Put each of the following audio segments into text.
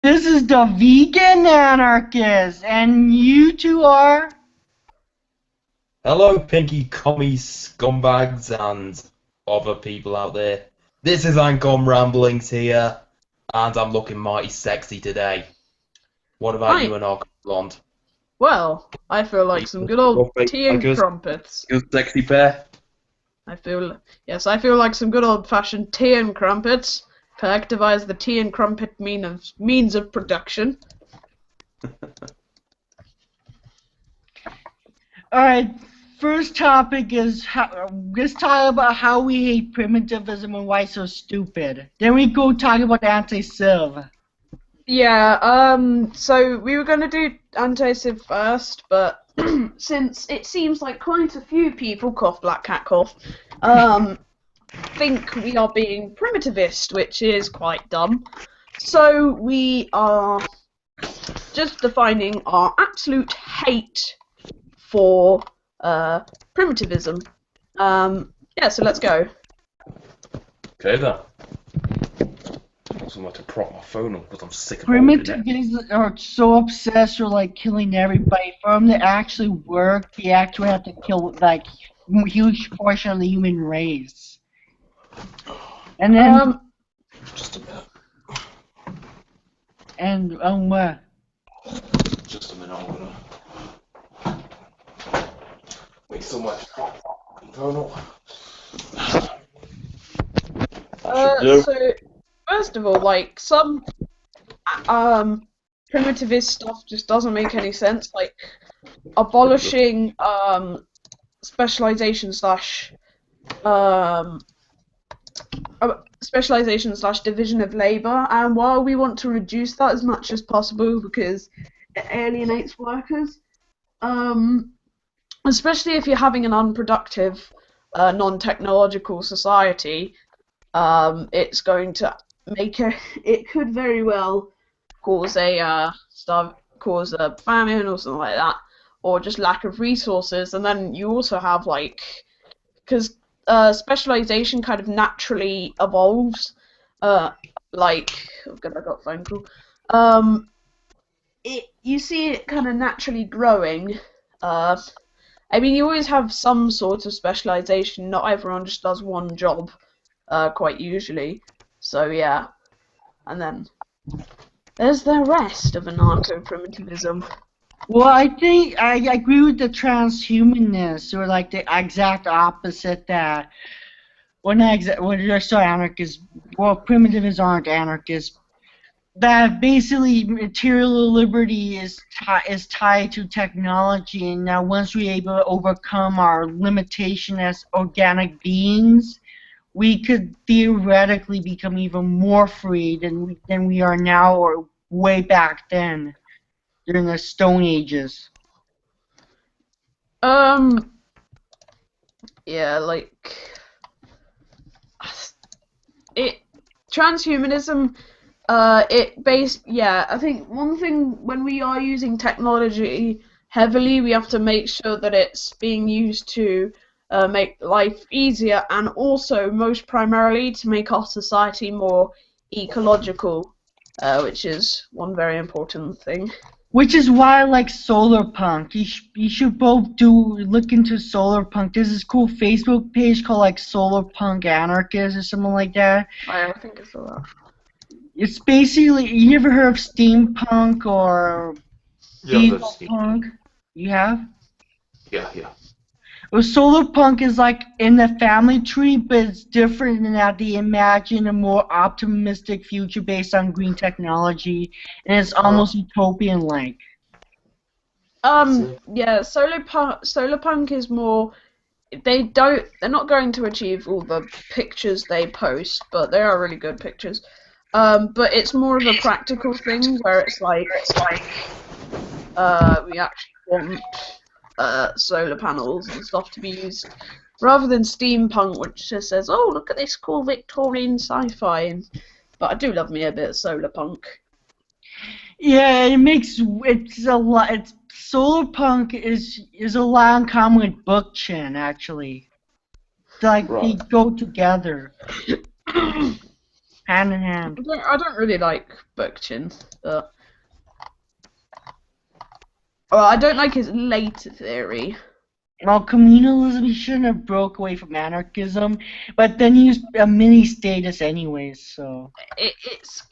This is the Vegan Anarchist, and you two are... Hello, pinky commies, scumbags, and other people out there. This is Ancom Ramblings here, and I'm looking mighty sexy today. What about Hi. you, Anarchist Blonde? Well, I feel like some good old tea and crumpets. Good sexy pair. I feel like some good old-fashioned tea and crumpets. Collectivize the tea and crumpet means of production. Alright, first topic is, let's talk about how we hate primitivism and why it's so stupid. Then we go talk about anti-civ. Yeah, so we were going to do anti-civ first, but since it seems like quite a few people, cough, black cat cough, think we are being primitivist, which is quite dumb. So we are just defining our absolute hate for primitivism. Yeah, so let's go. Okay then. I also want to prop my phone up because I'm sick of holding it. Primitivists are so obsessed with like killing everybody. For them to actually work, they actually have to kill like a huge portion of the human race. And then Just a minute. and what? Just a minute, I'm gonna make so much phone up. So first of all, like some primitivist stuff just doesn't make any sense. Like abolishing specialization slash division of labor, and while we want to reduce that as much as possible because it alienates workers, especially if you're having an unproductive, non-technological society, it's going to it could very well cause a famine or something like that, or just lack of resources, and then you also have because specialization kind of naturally evolves. Like, oh god, I got a phone call. You see it kind of naturally growing. I mean, you always have some sort of specialization. Not everyone just does one job, quite usually. So yeah, and then there's the rest of anarcho-primitivism. Well, I think I agree with the transhumanists, or like the exact opposite that. Well, not exact. Well, they're still anarchists. Well, primitivists aren't anarchists. That basically material liberty is tied to technology, and now once we're able to overcome our limitation as organic beings, we could theoretically become even more free than we are now, or way back then, during the Stone Ages. Yeah, like transhumanism. I think one thing when we are using technology heavily, we have to make sure that it's being used to make life easier, and also most primarily to make our society more ecological, which is one very important thing. Which is why I like solar punk. You should both look into solar punk. There's this cool Facebook page called like Solar Punk Anarchist or something like that. I think it's a lot. It's basically, you ever heard of steampunk or diesel punk? You have? Yeah. Well, solar punk is like in the family tree, but it's different in that they imagine a more optimistic future based on green technology, and it's almost utopian-like. Yeah, solar punk is more. They're not going to achieve all the pictures they post, but they are really good pictures. But it's more of a practical thing where it's like we actually want solar panels and stuff to be used, rather than steampunk, which just says, "Oh, look at this cool Victorian sci-fi." But I do love me a bit of solar punk. Yeah, it's a lot. Solar punk is a lot in common with bookchin, actually. Like they go together. hand in hand. I don't really like Bookchin, but well, I don't like his later theory. Well, communalism, he shouldn't have broke away from anarchism, but then he was a mini status anyways, so. It's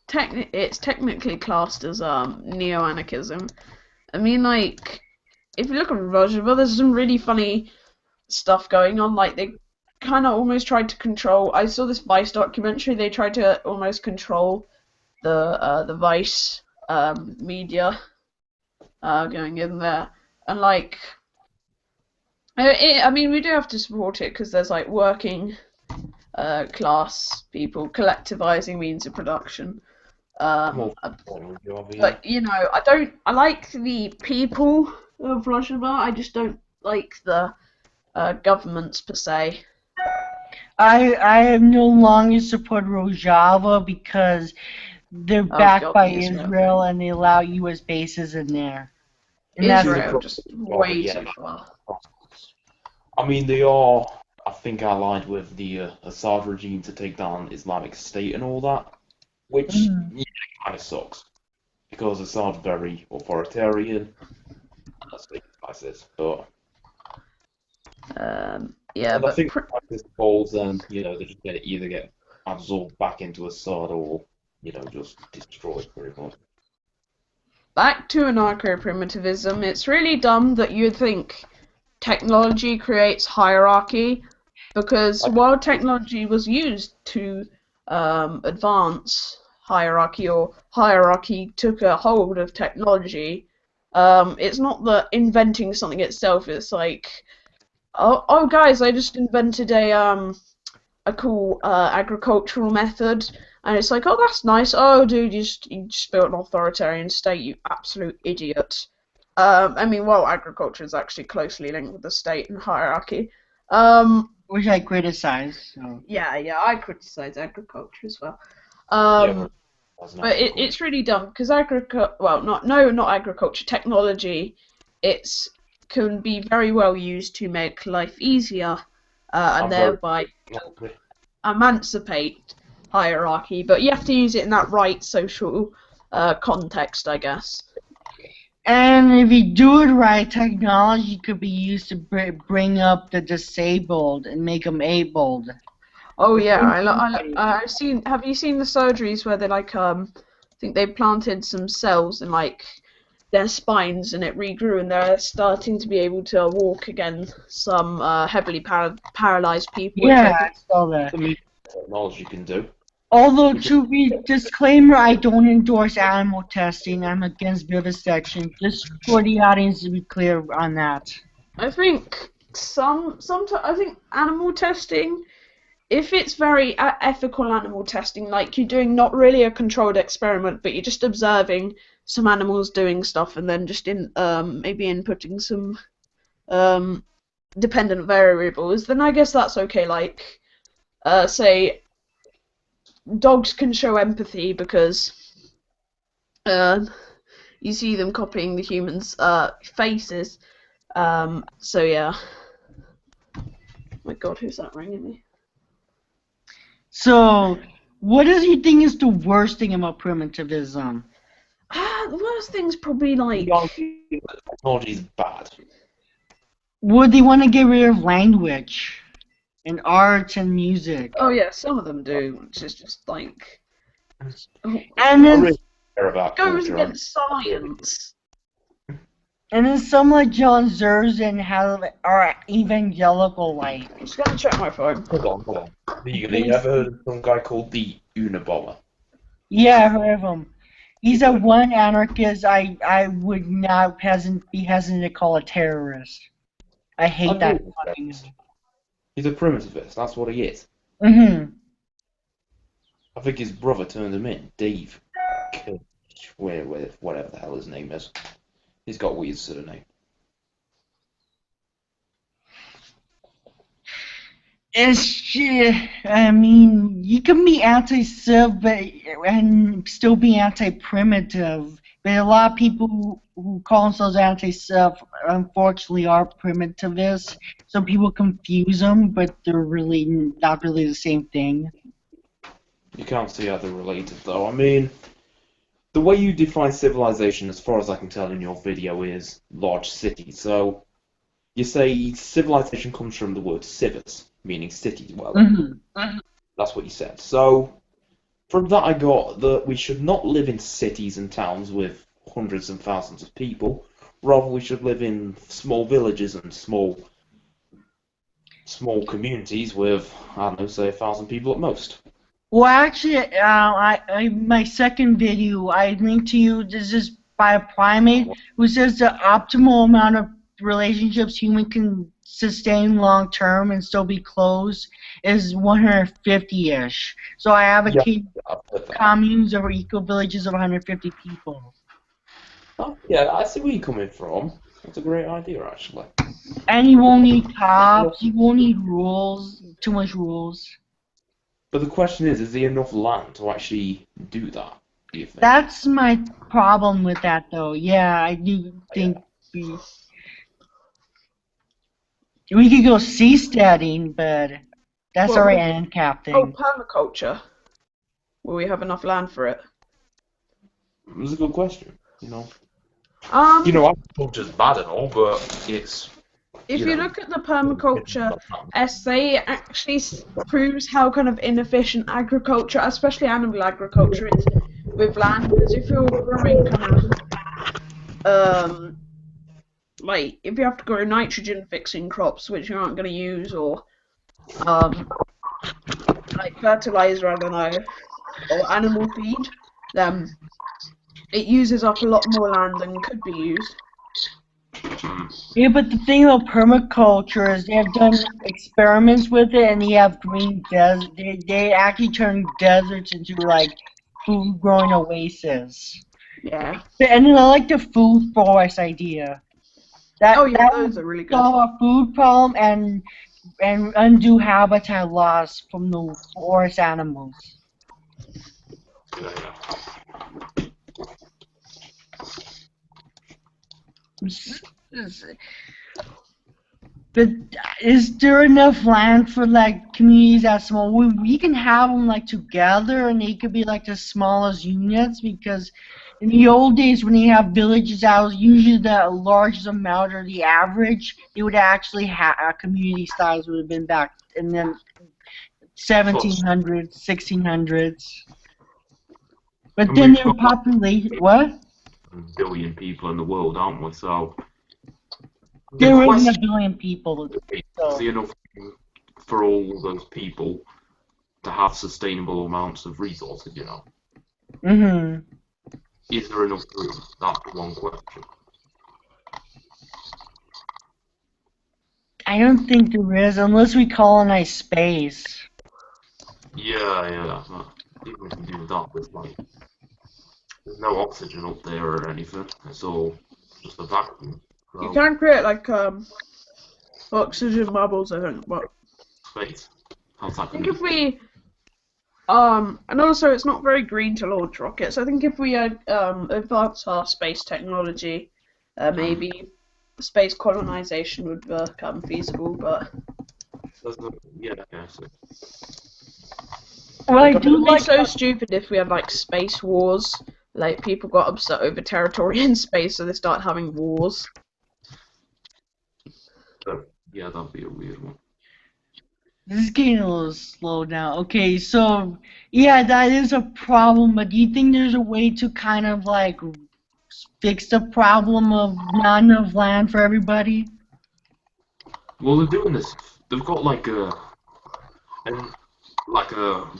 technically classed as neo-anarchism. I mean, like, if you look at Rojava, there's some really funny stuff going on. Like, they kind of almost tried to control. I saw this Vice documentary. They tried to almost control the Vice media going in there, and like, I mean, we do have to support it because there's like working class people collectivizing means of production. But you know, I like the people of Rojava. I just don't like the governments per se. I have no longer support Rojava because they're backed God, by the Israel Israel thing. and they allow U.S. bases in there. And that's Israel just way too far. I mean, they are, I think, allied with the Assad regime to take down Islamic State and all that, which kind of sucks because Assad's very authoritarian. That's what ISIS, but Yeah, and I but think ISIS falls, then they just either get absorbed back into Assad or just destroyed pretty much. back to anarcho-primitivism. It's really dumb that you'd think technology creates hierarchy, because while technology was used to advance hierarchy, or hierarchy took a hold of technology, it's not that inventing something itself. It's like, oh guys, I just invented a cool agricultural method, and it's like, oh, that's nice. Oh, dude, you just built an authoritarian state, you absolute idiot. I mean, well, agriculture is actually closely linked with the state and hierarchy. which I criticize. So. Yeah, I criticize agriculture as well. But it's really dumb because not agriculture, technology, can be very well used to make life easier and thereby emancipate hierarchy. But you have to use it in that right social context, I guess. And if you do it right, technology could be used to bring up the disabled and make them abled. Oh yeah, I've seen. Have you seen the surgeries where they I think they planted some cells in like their spines and it regrew and they're starting to be able to walk again. Some heavily paralyzed people. Yeah, I saw that. Technology can do. Although, to be disclaimer, I don't endorse animal testing. I'm against vivisection. Just for the audience to be clear on that. I think I think animal testing, if it's very ethical animal testing, like you're doing not really a controlled experiment, but you're just observing some animals doing stuff and then just maybe inputting some dependent variables, then I guess that's okay. Like, say, dogs can show empathy because you see them copying the humans' faces. So yeah. Oh my God, who's that ringing me? So, what do you think is the worst thing about primitivism? The worst thing's probably like... Technology is bad. Would they want to get rid of language and art and music? Oh yeah, some of them do, which is just like... And then really care about goes culture. against science. And then some like John Zerzan are evangelical like. I'm just gonna check my phone. Hold on. Have you ever heard of some guy called the Unabomber? Yeah, I heard of him. He's a one anarchist I would not be hesitant to call a terrorist. I hate that. He's a primitivist, that's what he is. Mm-hmm. I think his brother turned him in, Dave. Whatever the hell his name is. He's got a weird sort of name. I mean, you can be anti-civ and still be anti-primitive. But a lot of people who call themselves anti-civ, unfortunately, are primitivists. Some people confuse them, but they're really not really the same thing. You can't see how they're related, though. I mean, the way you define civilization, as far as I can tell in your video, is large cities. So, you say civilization comes from the word civis, meaning city dweller. Mm-hmm. That's what you said. So, from that I got that we should not live in cities and towns with hundreds and thousands of people. Rather, we should live in small villages and small communities with, I don't know, say 1,000 people at most. Well, actually, my second video I linked to you. This is by a primate who says the optimal amount of relationships human can sustain long term and still be close is 150-ish. So I advocate I've heard that. communes or eco villages of 150 people. Oh, yeah, I see where you're coming from. That's a great idea, actually. And you won't need cops. You won't need rules. Too much rules. But the question is there enough land to actually do that, do you think? That's my problem with that, though. Yeah, I do think we could go seasteading, but that's Well, already an ANCAP Oh, thing. permaculture. Will we have enough land for it? It's a good question, You know, agriculture's bad and all, but it's... If you look at the permaculture essay, it actually proves how kind of inefficient agriculture, especially animal agriculture, is with land. Because if you're growing kind of, like, if you have to grow nitrogen-fixing crops, which you aren't going to use, or, like fertilizer, I don't know, or animal feed, then it uses up a lot more land than could be used. Yeah, but the thing about permaculture is they have done experiments with it, and they have green desert. They actually turn deserts into like food growing oases. Yeah. And then I like the food forest idea. That Those are really good. solve our food problem and undo habitat loss from the forest animals. But is there enough land for like communities that small? We can have them like together, and they could be like the smallest units. Because in the old days, when you have villages that was usually the largest amount or the average, it would actually have community size would have been back in the 1700s, 1600s. But then their population, what? A billion people in the world, aren't we? So There isn't a billion people. is there enough for all those people to have sustainable amounts of resources, Mm-hmm. Is there enough room? That's one question. I don't think there is, unless we colonize space. Yeah. Even if we do that, there's no oxygen up there or anything. It's all just a vacuum. So, You can create like oxygen bubbles, I think, but space. How's that I think going if we and also it's not very green to launch rockets. I think if we advance our space technology, maybe space colonization would become feasible. But Yeah, I see. Well, I it do would be like so stupid if we had like space wars. Like people got upset over territory in space, so they start having wars. Yeah, that'd be a weird one. this is getting a little slow now. Okay, so yeah, that is a problem. But do you think there's a way to kind of like fix the problem of not enough land for everybody? Well, they're doing this. They've got like a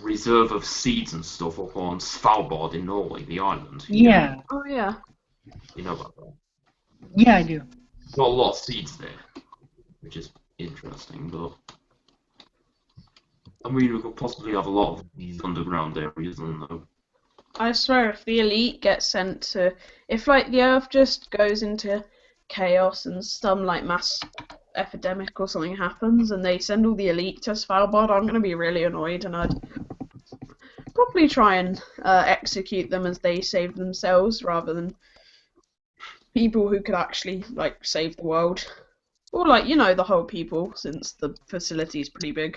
reserve of seeds and stuff up on Svalbard in Norway, the island. Yeah. Oh yeah. You know about that. Yeah, I do. Got a lot of seeds there, which is interesting, but I mean, we could possibly have a lot of these underground areas, and I swear, if the elite get sent to, if like the Earth just goes into chaos and some like mass epidemic or something happens, and they send all the elite to Svalbard, I'm gonna be really annoyed, and I'd probably try and execute them as they save themselves, rather than people who could actually like save the world, or like the whole people, since the facility's pretty big.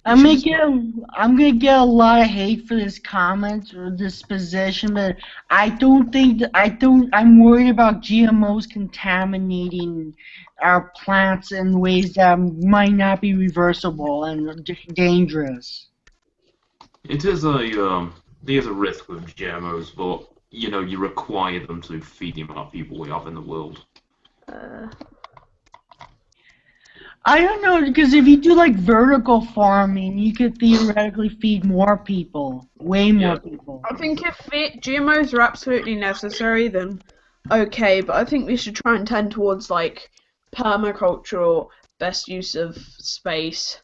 I'm gonna get I'm gonna get a lot of hate for this comment or this position, but I don't think that I'm worried about GMOs contaminating our plants in ways that might not be reversible and dangerous. It is there's a risk with GMOs, but you know you require them to feed the amount of people we have in the world. I don't know, because if you do like vertical farming, you could theoretically feed more people, way more people. I think if GMOs are absolutely necessary, then okay, but I think we should try and tend towards like permaculture or best use of space.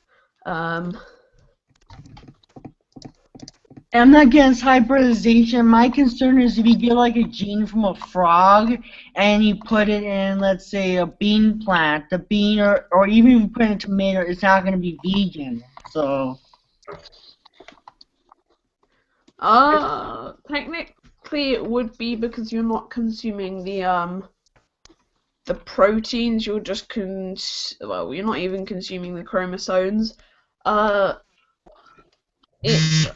I'm not against hybridization. My concern is if you get like a gene from a frog and you put it in, let's say, a bean plant, the bean, or even if you put it in a tomato, it's not going to be vegan. So. Technically it would be because you're not consuming the proteins. You're just well, you're not even consuming the chromosomes. It's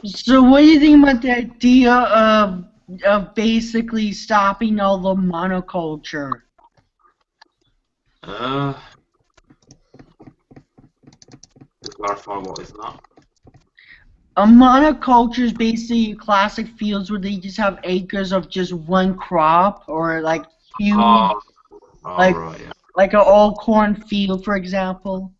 So what do you think about the idea of basically stopping all the monoculture? To clarify, what is that? A monoculture is basically classic fields where they just have acres of just one crop, or like huge, like right, yeah. like an all corn field, for example,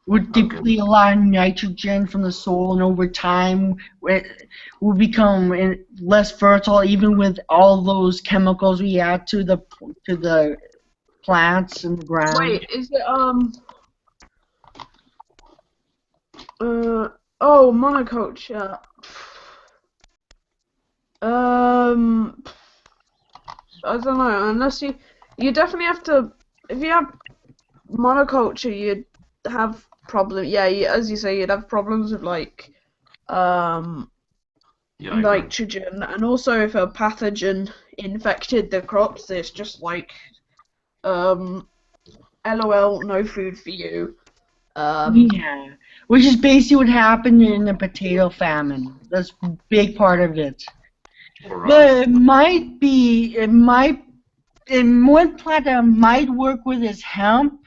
would deplete a lot of nitrogen from the soil, and over time it will become less fertile, even with all those chemicals we add to the plants and the ground. Wait, is it oh, monoculture. I don't know, unless you definitely have to, if you have monoculture, you'd have problems, yeah, as you say, you'd have problems with like, nitrogen, and also if a pathogen infected the crops, it's just like, LOL, no food for you. Yeah, which is basically what happened in the potato famine. That's a big part of it. Right. But in one plant that might work with is hemp.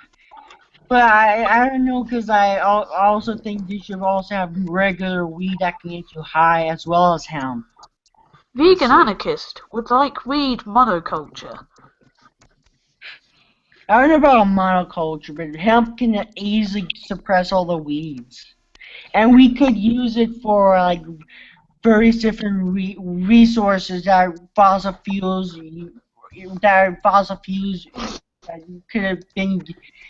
But I don't know, because I also think you should also have regular weed that can get you high as well as hemp. Vegan Anarchist would like weed monoculture. I don't know about monoculture, but hemp can easily suppress all the weeds. And we could use it for like various different resources that fossil fuels could have been.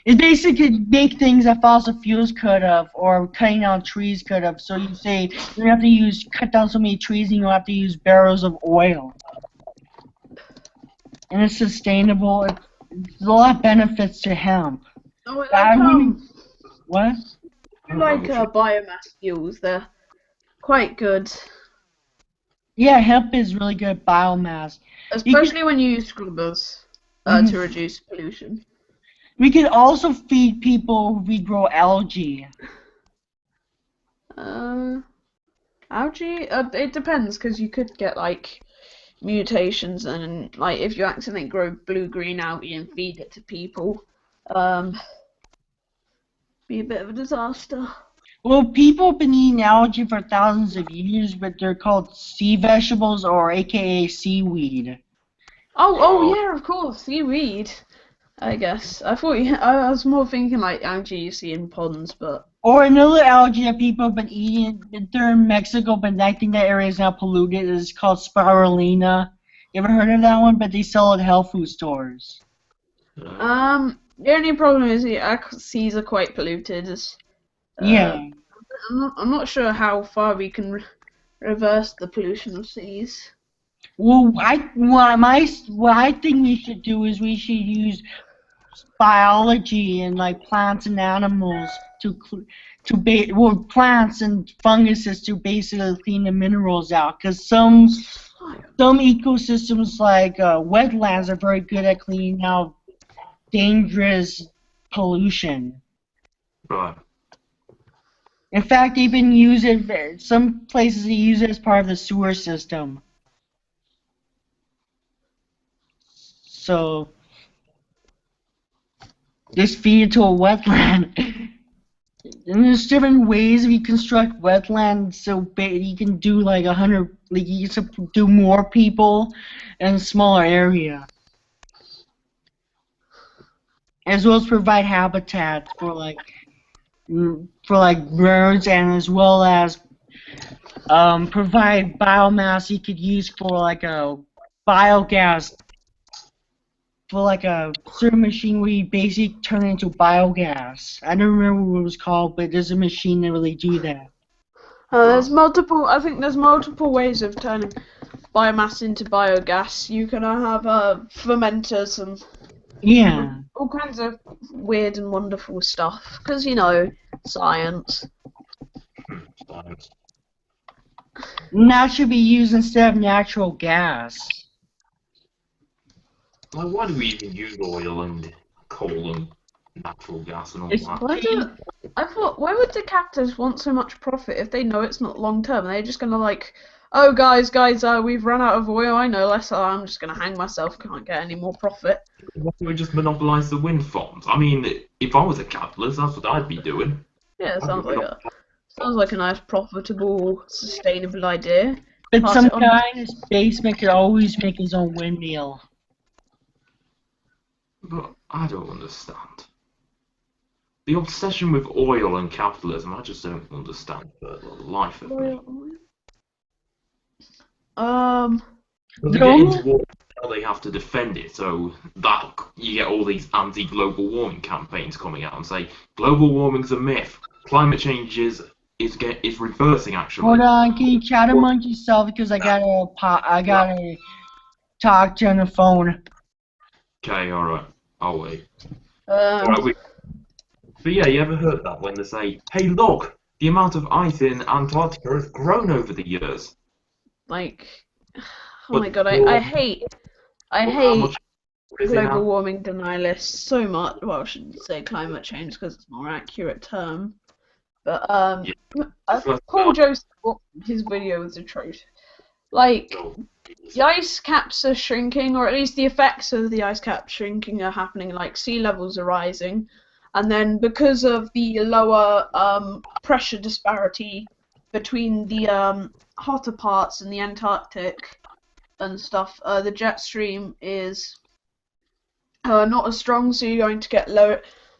It basically could make things that fossil fuels could have, or cutting down trees could have. So you say you have to cut down so many trees, and you have to use barrels of oil. And it's sustainable. There's a lot of benefits to hemp. Oh, like, what? I like biomass fuels. They're quite good. Yeah, hemp is really good biomass. Especially when you use scrubbers to reduce pollution. We could also feed people if we grow algae. Algae? It depends, because you could get like mutations, and like if you accidentally grow blue-green algae and feed it to people, be a bit of a disaster. Well, people have been eating algae for thousands of years, but they're called sea vegetables, or AKA seaweed. Oh yeah, of course, seaweed. I guess I was more thinking like algae you see in ponds, but. Or another algae that people have been eating. They're in Mexico, but I think that area is now polluted. It's called spirulina. You ever heard of that one? But they sell it at health food stores. The only problem is the seas are quite polluted. Yeah. I'm not sure how far we can reverse the pollution of seas. Well, what I think we should do is we should use biology and like plants and animals plants and funguses to basically clean the minerals out, because some some ecosystems like wetlands are very good at cleaning out dangerous pollution. Right. In fact, they even use it. Some places they use it as part of the sewer system. So just feed it to a wetland. And there's different ways we construct wetlands so you can do like 100, like you can do more people in a smaller area, as well as provide habitat for like birds, and as well as provide biomass you could use for like a biogas, for like a certain machine where you basically turn it into biogas. I don't remember what it was called, but there's a machine that really do that. There's multiple. I think there's multiple ways of turning biomass into biogas. You can have fermenters and Yeah. all kinds of weird and wonderful stuff. Because science. Science. And that should be used instead of natural gas. Like, why do we even use oil and coal and natural gas and all It's that? Why would the capitalists want so much profit if they know it's not long term? They're just gonna like, oh guys, we've run out of oil. I know less. I'm just gonna hang myself. Can't get any more profit. Why don't we just monopolise the wind farms? I mean, if I was a capitalist, that's what I'd be doing. Yeah, it sounds like a nice, profitable, sustainable idea. But Pass some it on. guy in his basement could always make his own windmill. But I don't understand. The obsession with oil and capitalism, I just don't understand the life of me. But they get into war, they have to defend it, so that you get all these anti-global warming campaigns coming out and say global warming's a myth, climate change is reversing actually. Hold on, can you chat amongst yourself because I gotta talk to you on the phone. Okay, all right, I'll wait. Um, All right, but yeah, you ever heard that when they say, "Hey, look, the amount of ice in Antarctica has grown over the years." like, oh But my god, you're- I hate How global much is it now? warming denialists so much. Well, I shouldn't say climate change because it's a more accurate term. But Paul Joseph, his video was the truth. Like, No. the ice caps are shrinking, or at least the effects of the ice cap shrinking are happening. Like sea levels are rising, and then because of the lower pressure disparity between the hotter parts in the Antarctic and stuff, the jet stream is not as strong, so you're going to get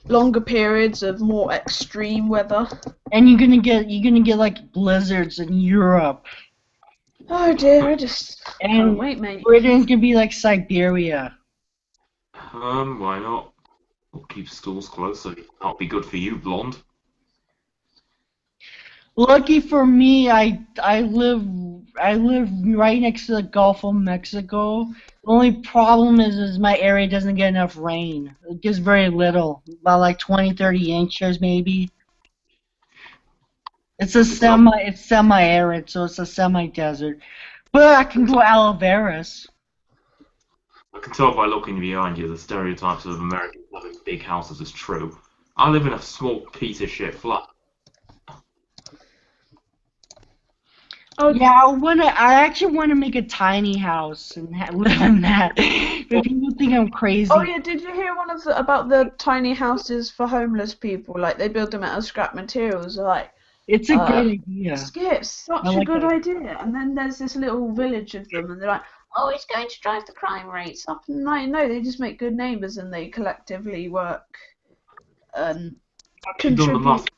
longer periods of more extreme weather. And you're gonna get like blizzards in Europe. Oh dear, I just And can't wait, mate. Britain's gonna be like Siberia. Why not? We'll keep schools closed, so that'll be good for you, blonde. Lucky for me, I live right next to the Gulf of Mexico. The only problem is my area doesn't get enough rain. It gets very little, about like 20-30 inches maybe. It's semi-arid, so it's a semi-desert. But I can grow aloe veras. I can tell by looking behind you the stereotypes of Americans having big houses is true. I live in a small piece of shit flat. Oh Yeah, I actually want to make a tiny house and live in that. But people think I'm crazy. Oh yeah, did you hear about the tiny houses for homeless people? Like they build them out of scrap materials. Like It's a great idea. it's such I a like good that. idea. And then there's this little village of them, and they're like, oh, it's going to drive the crime rates up. And no, they just make good neighbours and they collectively work and You've done the contribute.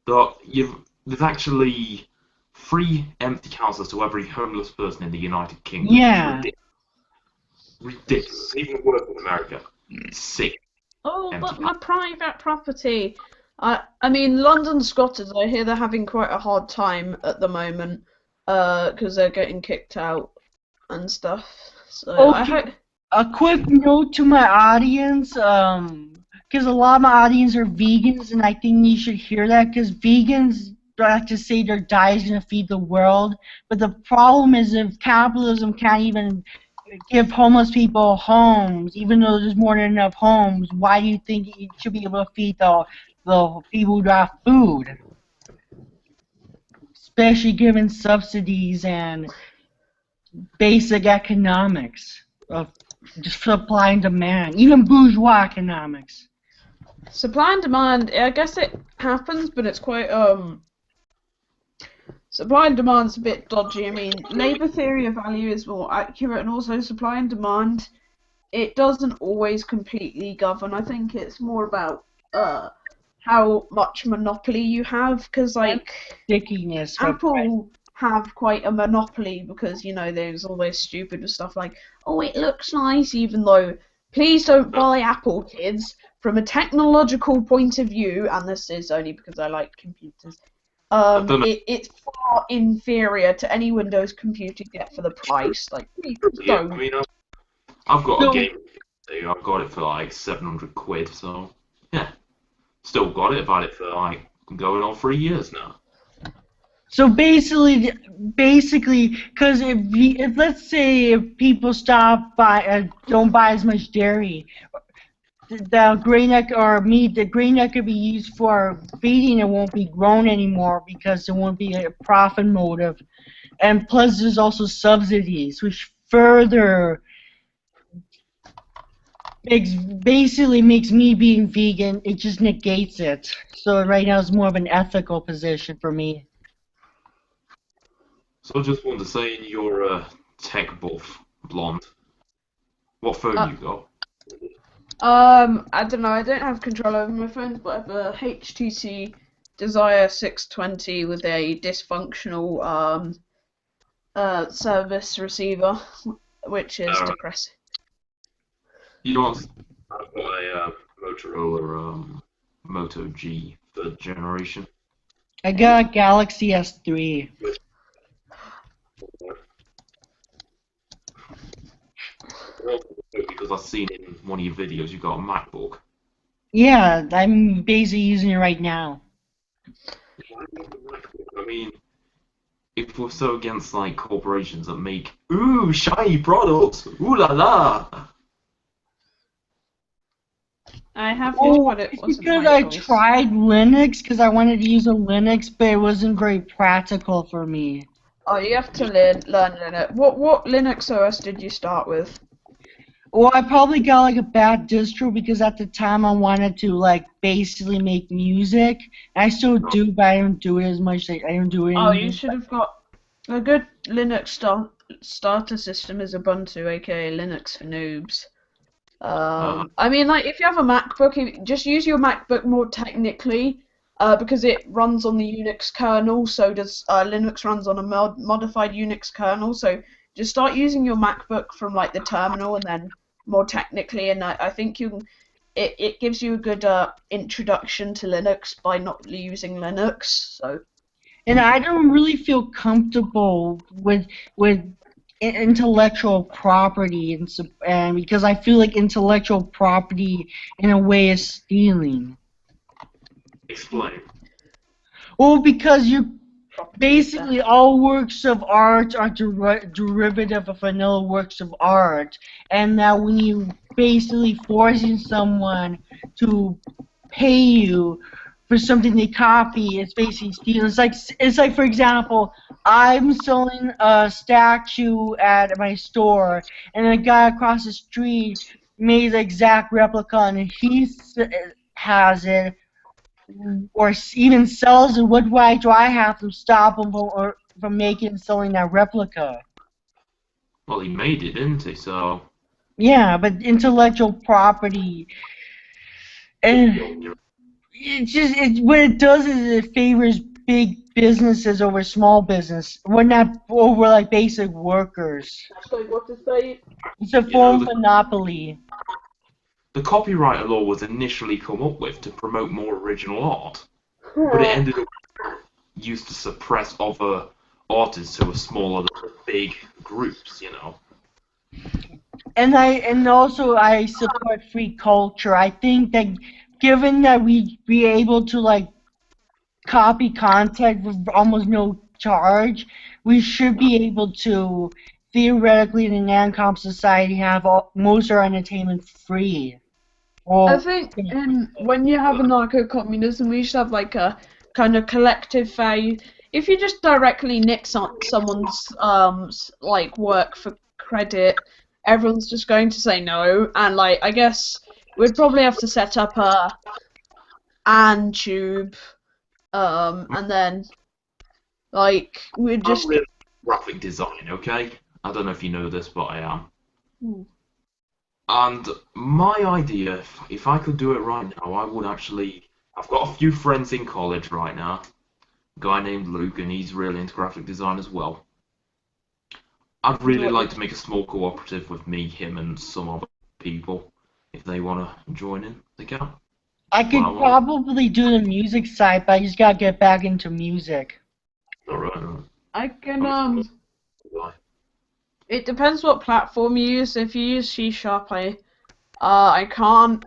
math. There's actually 3 empty houses to every homeless person in the United Kingdom. Yeah. Ridiculous. Even worse in America. Sick. Oh, Empty but my private property. I mean, London squatters, I hear they're having quite a hard time at the moment because they're getting kicked out and stuff. So I Okay. hope. A quick note to my audience, because a lot of my audience are vegans, and I think you should hear that, because vegans have to say their diet is going to feed the world. But the problem is if capitalism can't even give homeless people homes, even though there's more than enough homes, why do you think it should be able to feed the people who don't have food? Especially given subsidies and basic economics of just supply and demand, even bourgeois economics. Supply and demand, I guess it happens, but it's quite, supply and demand's a bit dodgy. I mean, labour theory of value is more accurate, and also supply and demand, it doesn't always completely govern. I think it's more about, how much monopoly you have, because, like, Stickiness. Apple have quite a monopoly because, you know, there's always stupid stuff like, oh, it looks nice, even though, please don't buy Apple, kids. From a technological point of view, and this is only because I like computers, it's far inferior to any Windows computer you get for the price. Like, please don't. I mean, I've got a game. I've got it for like 700 quid. So yeah, still got it. I've had it for like going on 3 years now. So basically, because if let's say if people don't buy as much dairy, the grain or meat, the grain that could be used for feeding it won't be grown anymore because there won't be a profit motive, and plus there's also subsidies, which further basically makes me being vegan. It just negates it. So right now it's more of an ethical position for me. So I just want to say, you're a tech buff blonde. What phone you got? I don't know. I don't have control over my phones, but I have a HTC Desire 620 with a dysfunctional service receiver, which is depressing. You know what? I've got a Motorola Moto G 3rd generation. I got a Galaxy S3. Because I've seen in one of your videos you've got a MacBook. Yeah, I'm basically using it right now. I mean, if we're so against like corporations that make shiny products, ooh la la. I have used, but it wasn't because my I choice. tried Linux because I wanted to use a Linux, but it wasn't very practical for me. Oh, you have to learn Linux. What Linux OS did you start with? Well, I probably got like a bad distro because at the time I wanted to like basically make music. I still do, but I don't do it as much. I don't do it anymore. Oh, you should have got a good Linux starter system is Ubuntu, aka Linux for noobs. I mean, like, if you have a MacBook, just use your MacBook more technically, because it runs on the Unix kernel, so does Linux runs on a modified Unix kernel, so just start using your MacBook from, like, the terminal and then more technically, and I think it gives you a good introduction to Linux by not using Linux, so... And I don't really feel comfortable with intellectual property and because I feel like intellectual property in a way is stealing. Explain. Well, because you basically all works of art are derivative of vanilla works of art, and that when you basically forcing someone to pay you for something they copy, it's basically stealing. It's like for example, I'm selling a statue at my store, and a guy across the street made the exact replica, and he has it, or even sells it. What right do I have to stop him from making and selling that replica? Well, he made it, didn't he? So. Yeah, but intellectual property, and what it does is it favors big businesses over small business. We're not over like basic workers. Actually, what to say? It's a form of monopoly. The copyright law was initially come up with to promote more original art, but it ended up used to suppress other artists who were smaller than the big groups, you know. And also I support free culture. I think that given that we be able to like copy content with almost no charge, we should be able to theoretically in an ANCOM society have most of our entertainment free. I Well, think when you have anarcho-communism, we should have like a kind of collective value. If you just directly nick someone's like work for credit, everyone's just going to say no, and like I guess we'd probably have to set up a AnTube, and then like we'd I'm just. really graphic design, okay? I don't know if you know this, but I am. Hmm. And my idea, if I could do it right now, I would actually. I've got a few friends in college right now. A guy named Luke, and he's really into graphic design as well. I'd really like to make a small cooperative with me, him, and some other people. If they want to join in, they can. I could probably do the music side, but I just gotta get back into music. Alright. I can It depends what platform you use. If you use C#, I can't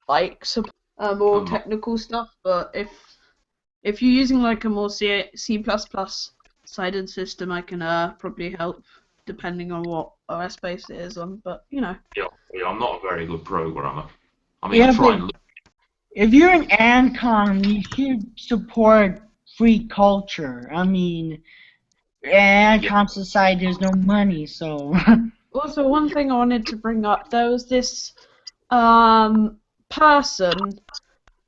like support more technical stuff. But if you're using like a more C sided system, I can probably help depending on what OS base it is on. But you know. Yeah, I'm not a very good programmer. I mean, I try and look. If you're an ANCOM, you should support free culture. I mean, ANCOM society, there's no money, so. Also, one thing I wanted to bring up, there was this person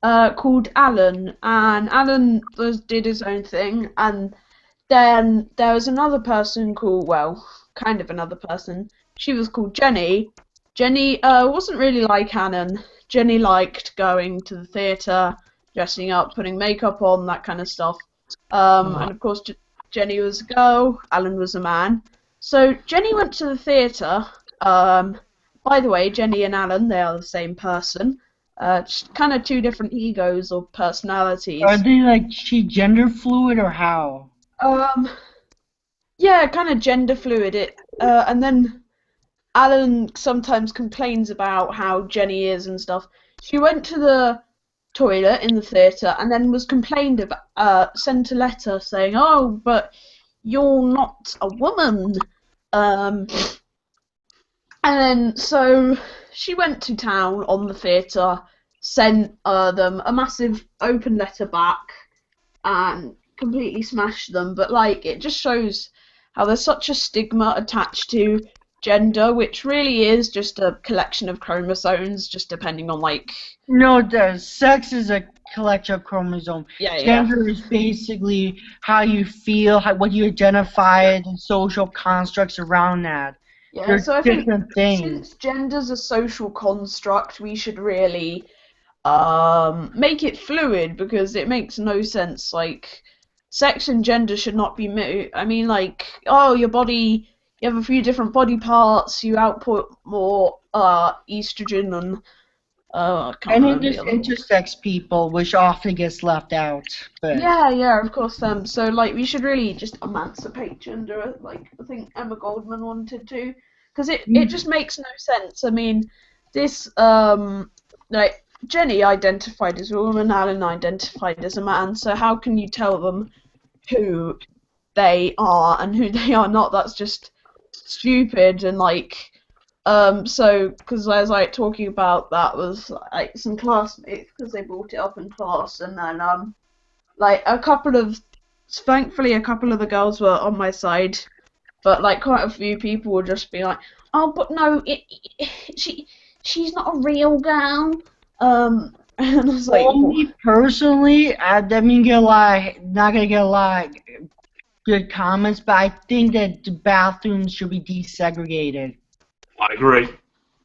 called Alan, and Alan did his own thing, and then there was another person called, well, kind of another person. She was called Jenny. Jenny wasn't really like Alan. Jenny liked going to the theatre, dressing up, putting makeup on, that kind of stuff. And of course, Jenny was a girl, Alan was a man. So Jenny went to the theatre. By the way, Jenny and Alan, they are the same person. Just kind of two different egos or personalities. Are they like she gender fluid or how? Yeah, kind of gender fluid. And then Alan sometimes complains about how Jenny is and stuff. She went to the toilet in the theatre and then was complained about, sent a letter saying, "Oh, but you're not a woman." And then so she went to town on the theatre, sent them a massive open letter back, and completely smashed them. But like, it just shows how there's such a stigma attached to gender, which really is just a collection of chromosomes, just depending on like. No, the sex is a collection of chromosomes. Yeah. Gender is basically how you feel, what you identify, and social constructs around that. Yeah, They're so I think different things. since gender's a social construct, we should really make it fluid, because it makes no sense. Like, sex and gender should not be I mean, like, oh, your body, you have a few different body parts, you output more estrogen and and intersex people, which often gets left out. But yeah, of course. So like, we should really just emancipate gender, like I think Emma Goldman wanted to, because it just makes no sense. I mean, this like Jenny identified as a woman, Alan identified as a man. So how can you tell them who they are and who they are not? That's just stupid. And like, so because I was like talking about that with like some classmates, because they brought it up in class, and then like thankfully a couple of the girls were on my side, but like quite a few people would just be like, oh, but no, she's not a real girl. And I was like, me personally, not gonna get a lot of good comments, but I think that the bathrooms should be desegregated. I agree.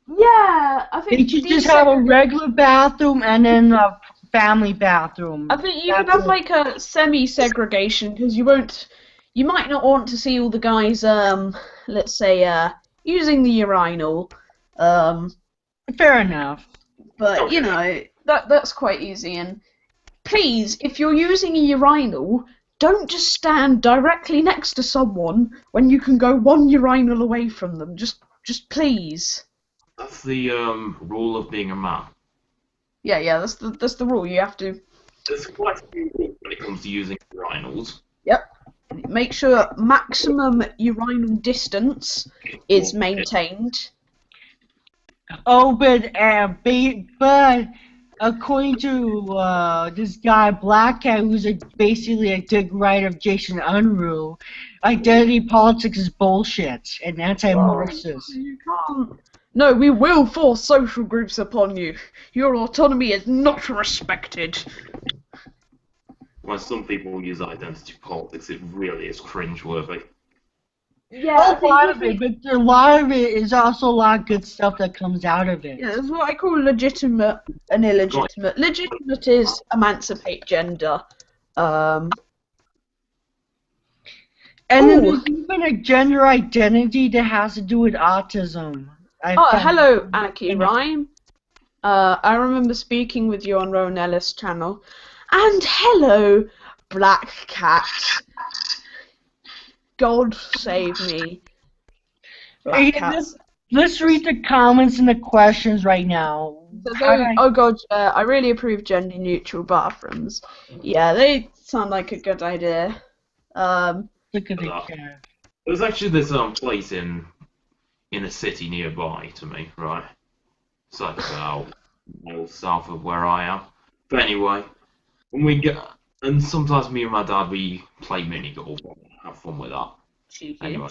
Yeah, I think they should just have a regular bathroom and then a family bathroom. I think you could have like a semi-segregation, because you might not want to see all the guys, let's say, using the urinal. Fair enough. But Okay. you know, that's quite easy. And please, if you're using a urinal, don't just stand directly next to someone when you can go one urinal away from them. Just please. That's the rule of being a man. Yeah, that's the rule. You have to. There's quite a few rules when it comes to using urinals. Yep. Make sure maximum urinal distance is maintained. Oh, but according to this guy, Black Cat, who's basically a dig right of Jason Unruh, identity politics is bullshit and anti-Marxist. You can't. No, we will force social groups upon you. Your autonomy is not respected. When some people use identity politics, it really is cringeworthy. Yeah, A lot of it, but a lot of it is also a lot of good stuff that comes out of it. Yeah, that's what I call legitimate and illegitimate. Legitimate is emancipate gender. And then Ooh. there's even a gender identity that has to do with autism. Hello, Anarchy Rhyme. I remember speaking with you on Rowan Ellis' channel. And hello, Black Cat. God save me. Black Cat. Let's read the comments and the questions right now. Oh god, I really approve gender neutral bathrooms. Yeah, they sound like a good idea. Look at the cat. There's actually this place in a city nearby to me, right? It's like about south of where I am. But anyway, when we get, and sometimes me and my dad we play mini golf, have fun with that. Cheeky. Anyway,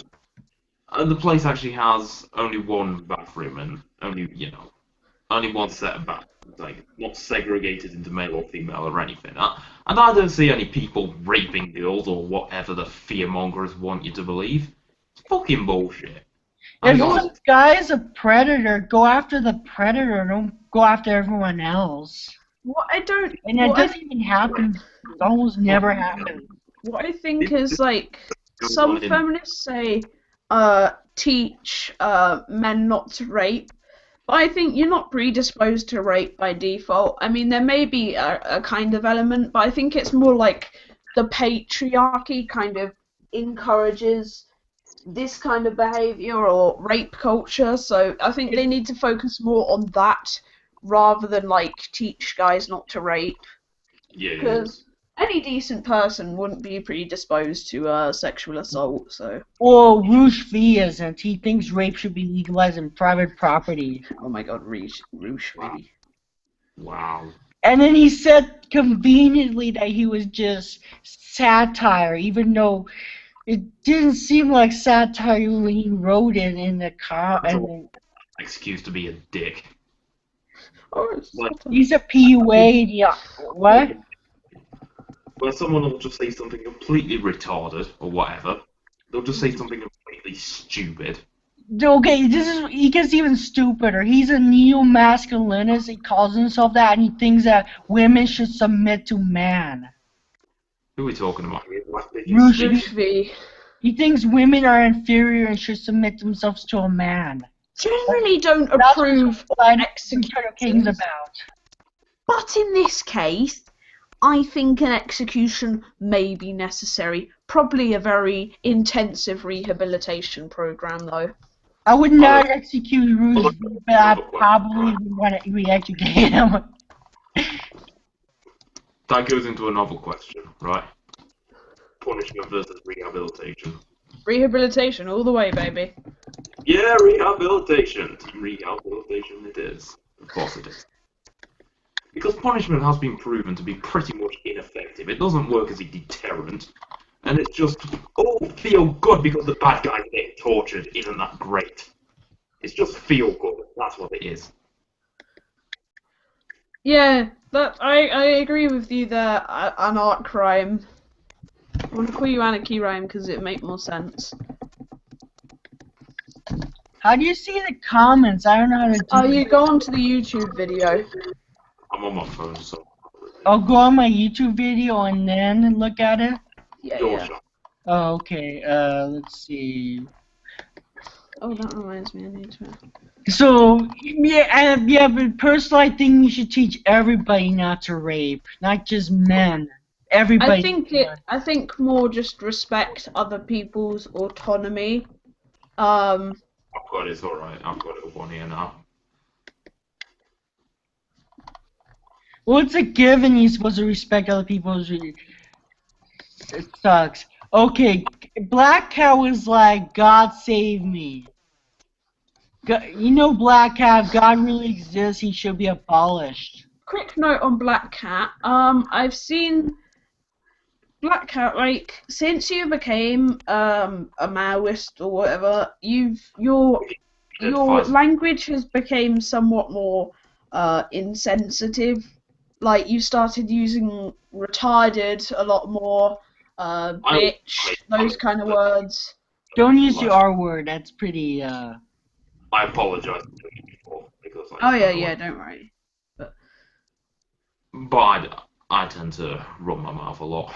and the place actually has only one bathroom and only one set of bathrooms, like not segregated into male or female or anything. And I don't see any people raping girls or whatever the fearmongers want you to believe. It's fucking bullshit. If one guy is a predator, go after the predator. Don't go after everyone else. What I don't, and it doesn't even happen. It almost never happens. What I think is like some feminists say, teach men not to rape. But I think you're not predisposed to rape by default. I mean, there may be a kind of element, but I think it's more like the patriarchy kind of encourages this kind of behavior or rape culture. So I think they need to focus more on that rather than like teach guys not to rape. Yeah. Because any decent person wouldn't be predisposed to sexual assault. So. Well, Roosh V isn't. He thinks rape should be legalized in private property. Oh my God, Roosh V. Wow. And then he said conveniently that he was just satire, even though it didn't seem like satire when he wrote it in the car. Excuse to be a dick. Oh, he's a PUA. Yeah. What? Where someone will just say something completely retarded or whatever. They'll just say something completely stupid. Okay, he gets even stupider. He's a neo-masculinist. He calls himself that, and he thinks that women should submit to man. Who are we talking about? Roosh V. He thinks women are inferior and should submit themselves to a man. Generally don't approve of executions about. But in this case, I think an execution may be necessary. Probably a very intensive rehabilitation program, though. I would not execute Roosh, but I probably would want to re-educate him. That goes into a novel question, right? Punishment versus rehabilitation. Rehabilitation all the way, baby. Yeah, rehabilitation. Rehabilitation it is. Of course it is. Because punishment has been proven to be pretty much ineffective. It doesn't work as a deterrent. And it's just, feel good because the bad guy's getting tortured. Isn't that great? It's just feel good. That's what it is. Yeah, I agree with you there, Anarch-Rhyme. I want to call you Anarchy Rhyme because it makes more sense. How do you see the comments? I don't know how to do Oh, you go onto the YouTube video. I'm on my phone, so... I'll go on my YouTube video and then look at it? Yeah. Oh, okay. Let's see. Oh, that reminds me, I need to... So, yeah, but personally, I think you should teach everybody not to rape, not just men. Everybody. I think more just respect other people's autonomy. I've got it, it's alright. I've got it up on here now. Well, it's a given you're supposed to respect other people's... It sucks. Okay, Black Cat was like, God save me. You know, Black Cat, if God really exists, he should be abolished. Quick note on Black Cat. I've seen Black Cat, like, since you became a Maoist or whatever, your language has become somewhat more insensitive. Like, you started using retarded a lot more, bitch, those kind of words. Don't use the R word. That's pretty. I apologise for doing it before because Oh yeah, don't worry. But I tend to run my mouth a lot.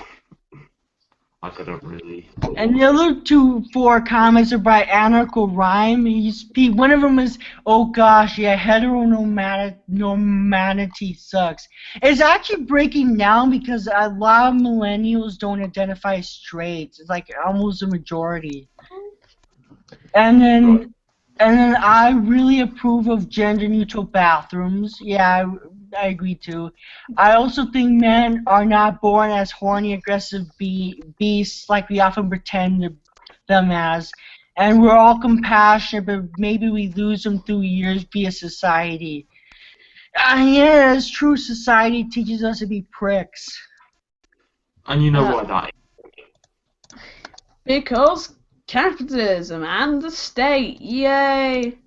Like I don't really. And the other four comments are by Anarcho Rhyme. One of them is, oh gosh, yeah, heteronormativity sucks. It's actually breaking down because a lot of millennials don't identify as straight. It's like almost a majority. And then I really approve of gender-neutral bathrooms. Yeah, I agree too. I also think men are not born as horny, aggressive beasts like we often pretend them as. And we're all compassionate, but maybe we lose them through years via society. Yeah, it's true. Society teaches us to be pricks. And you know why that is? Because capitalism and the state, yay!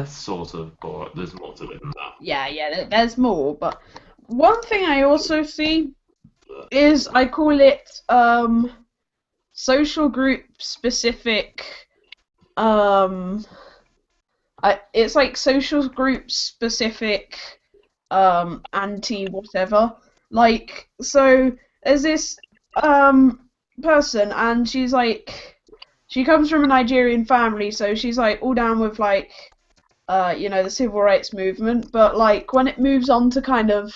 Sort of, but there's more to it than that. Yeah, there's more, but one thing I also see is I call it social group specific it's like social group specific anti whatever. Like, so there's this person and she's like, she comes from a Nigerian family, so she's like all down with like the civil rights movement, but like when it moves on to kind of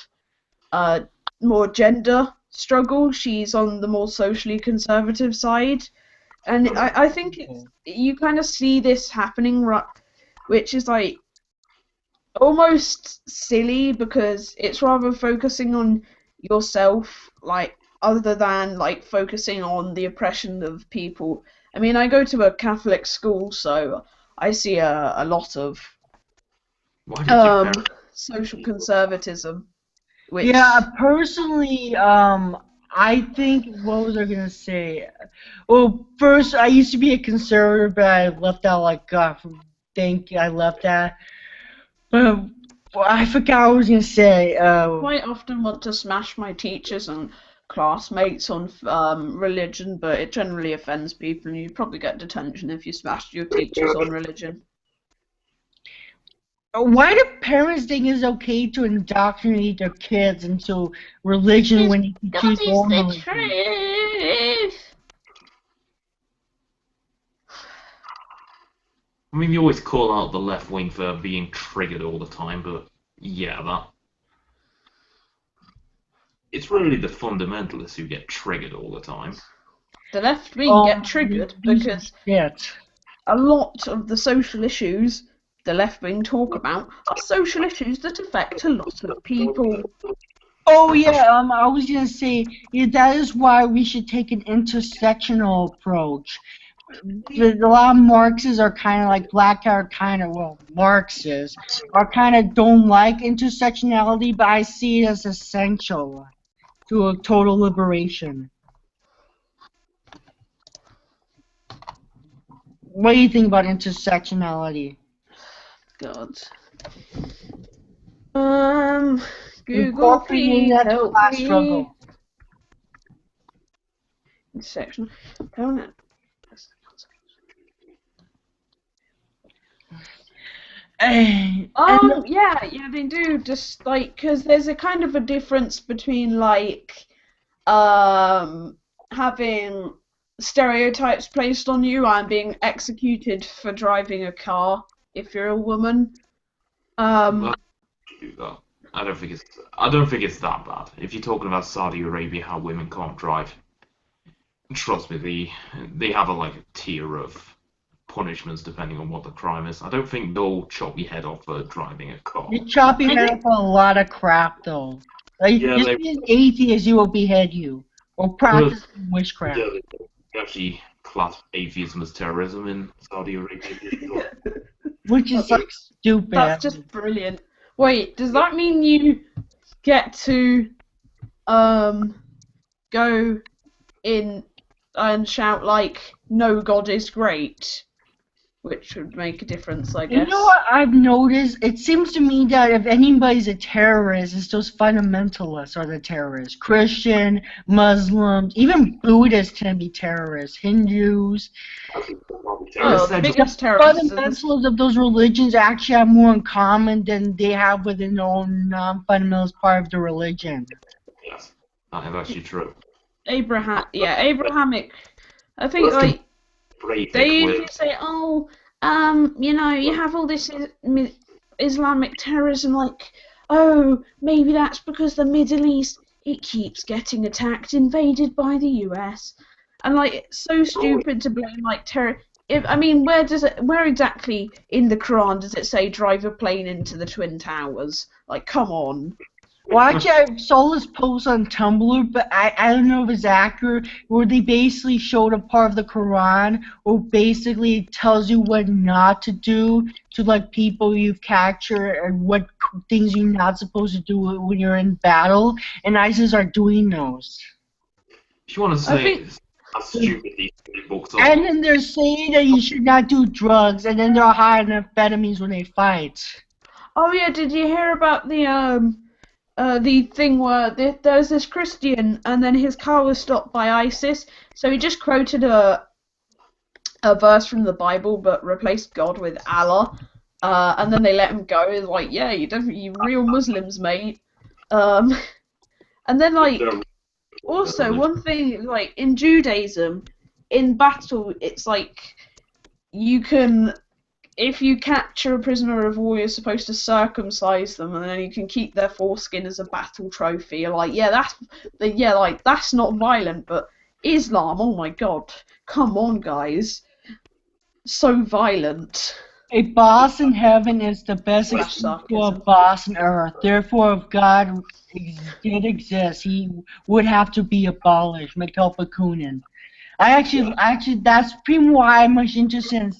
more gender struggle, she's on the more socially conservative side. And I think you kind of see this happening, which is like almost silly because it's rather focusing on yourself, like, other than like focusing on the oppression of people. I mean, I go to a Catholic school, so I see a lot of social conservatism. Which... Yeah, personally, I think, what was I gonna say? Well, first, I used to be a conservative, but I left out, like, God, I left that. But I forgot what I was gonna say. Quite often want to smash my teachers and classmates on religion, but it generally offends people, and you'd probably get detention if you smashed your teachers on religion. Why do parents think it's okay to indoctrinate their kids into religion when you can choose your own religion? I mean, you always call out the left wing for being triggered all the time, but yeah, that. It's really the fundamentalists who get triggered all the time. The left wing get triggered because a lot of the social issues the left wing talk about are social issues that affect a lot of people. Oh yeah, I was gonna say, yeah, that is why we should take an intersectional approach. A lot of Marxists are kind of like Black are kind of, well, Marxists are kind of don't like intersectionality, but I see it as essential to a total liberation. What do you think about intersectionality? God. Google, please help me. Struggle. Intersection. Don't it? Yeah, they do. Just like, because there's a kind of a difference between like having stereotypes placed on you and being executed for driving a car if you're a woman. Well, do that. I don't think it's that bad. If you're talking about Saudi Arabia, how women can't drive, trust me, they have a tier of punishments depending on what the crime is. I don't think they'll chop your head off for driving a car. You chop your head off for a lot of crap, though. Like, just be an atheist, you will behead you. or practicing witchcraft. Yeah, they actually class atheism as terrorism in Saudi Arabia. Which is like stupid. That's just brilliant. Wait, does that mean you get to go in and shout like "No God is great," which would make a difference, I guess. You know what I've noticed? It seems to me that if anybody's a terrorist, it's those fundamentalists are the terrorists. Christian, Muslims, even Buddhists can be terrorists. Hindus. Oh, the biggest terrorists. Fundamentalists of those religions actually have more in common than they have within their own non-fundamentalist part of the religion. Yes, that is actually true. Abrahamic. I think like they usually say, "Oh, you know, you have all this Islamic terrorism, like, oh, maybe that's because the Middle East, it keeps getting attacked, invaded by the US." And, like, it's so stupid to blame, like, terror. I mean, where exactly in the Quran does it say drive a plane into the Twin Towers? Like, come on. Well, actually, I saw this post on Tumblr, but I don't know if it's accurate, where they basically showed a part of the Quran where basically it tells you what not to do to, like, people you've captured and what things you're not supposed to do when you're in battle, and ISIS are doing those. If you want to say how stupid these books are. And then they're saying that you should not do drugs, and then they're high on amphetamines when they fight. Oh, yeah, did you hear about the thing where there's this Christian and then his car was stopped by ISIS, so he just quoted a verse from the Bible but replaced God with Allah, and then they let him go. It's like, yeah, you real Muslims, mate. And then, like, also one thing, like, in Judaism, in battle, it's like you can, if you capture a prisoner of war, you're supposed to circumcise them, and then you can keep their foreskin as a battle trophy. You're like, that's not violent, but Islam, oh my god, come on, guys, so violent. A boss in heaven is the best example of a boss on earth. Therefore, if God did exist, he would have to be abolished. Mikhail Bakunin. I actually, that's pretty why I'm much interested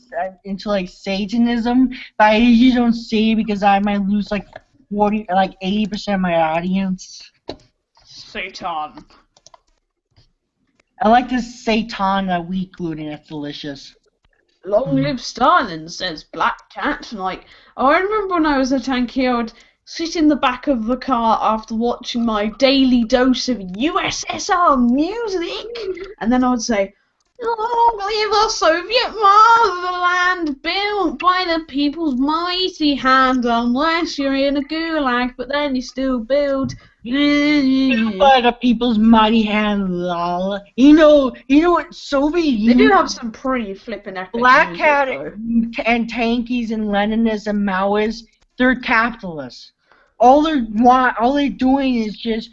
into like Satanism, but I usually don't say it because I might lose like 80% of my audience. Satan. I like this Satan wheat gluten. It's delicious. Long live Stalin, says Black Cat. Like, I remember when I was a tanky, I would sit in the back of the car after watching my daily dose of USSR music, and then I would say, long live the Soviet motherland, built by the people's mighty hand, unless you're in a gulag, but then you still build. By the people's mighty hand, lol. You know what Soviet Union. They do have some pretty flippin' epic Black music, Cat though. and Tankies and Leninists and Maoists, they're capitalists. All they're doing is just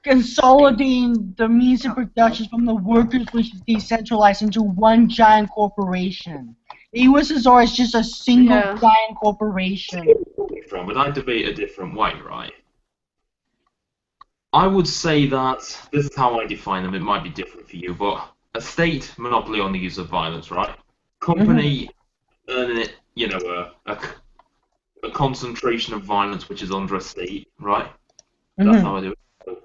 consolidating the means of production from the workers, which is decentralized, into one giant corporation. The USSR is just a single giant corporation. But I debate a different way, right? I would say that, this is how I define them, it might be different for you, but a state monopoly on the use of violence, right? Company earning it, you know, a concentration of violence which is under a state, right? That's how I do it.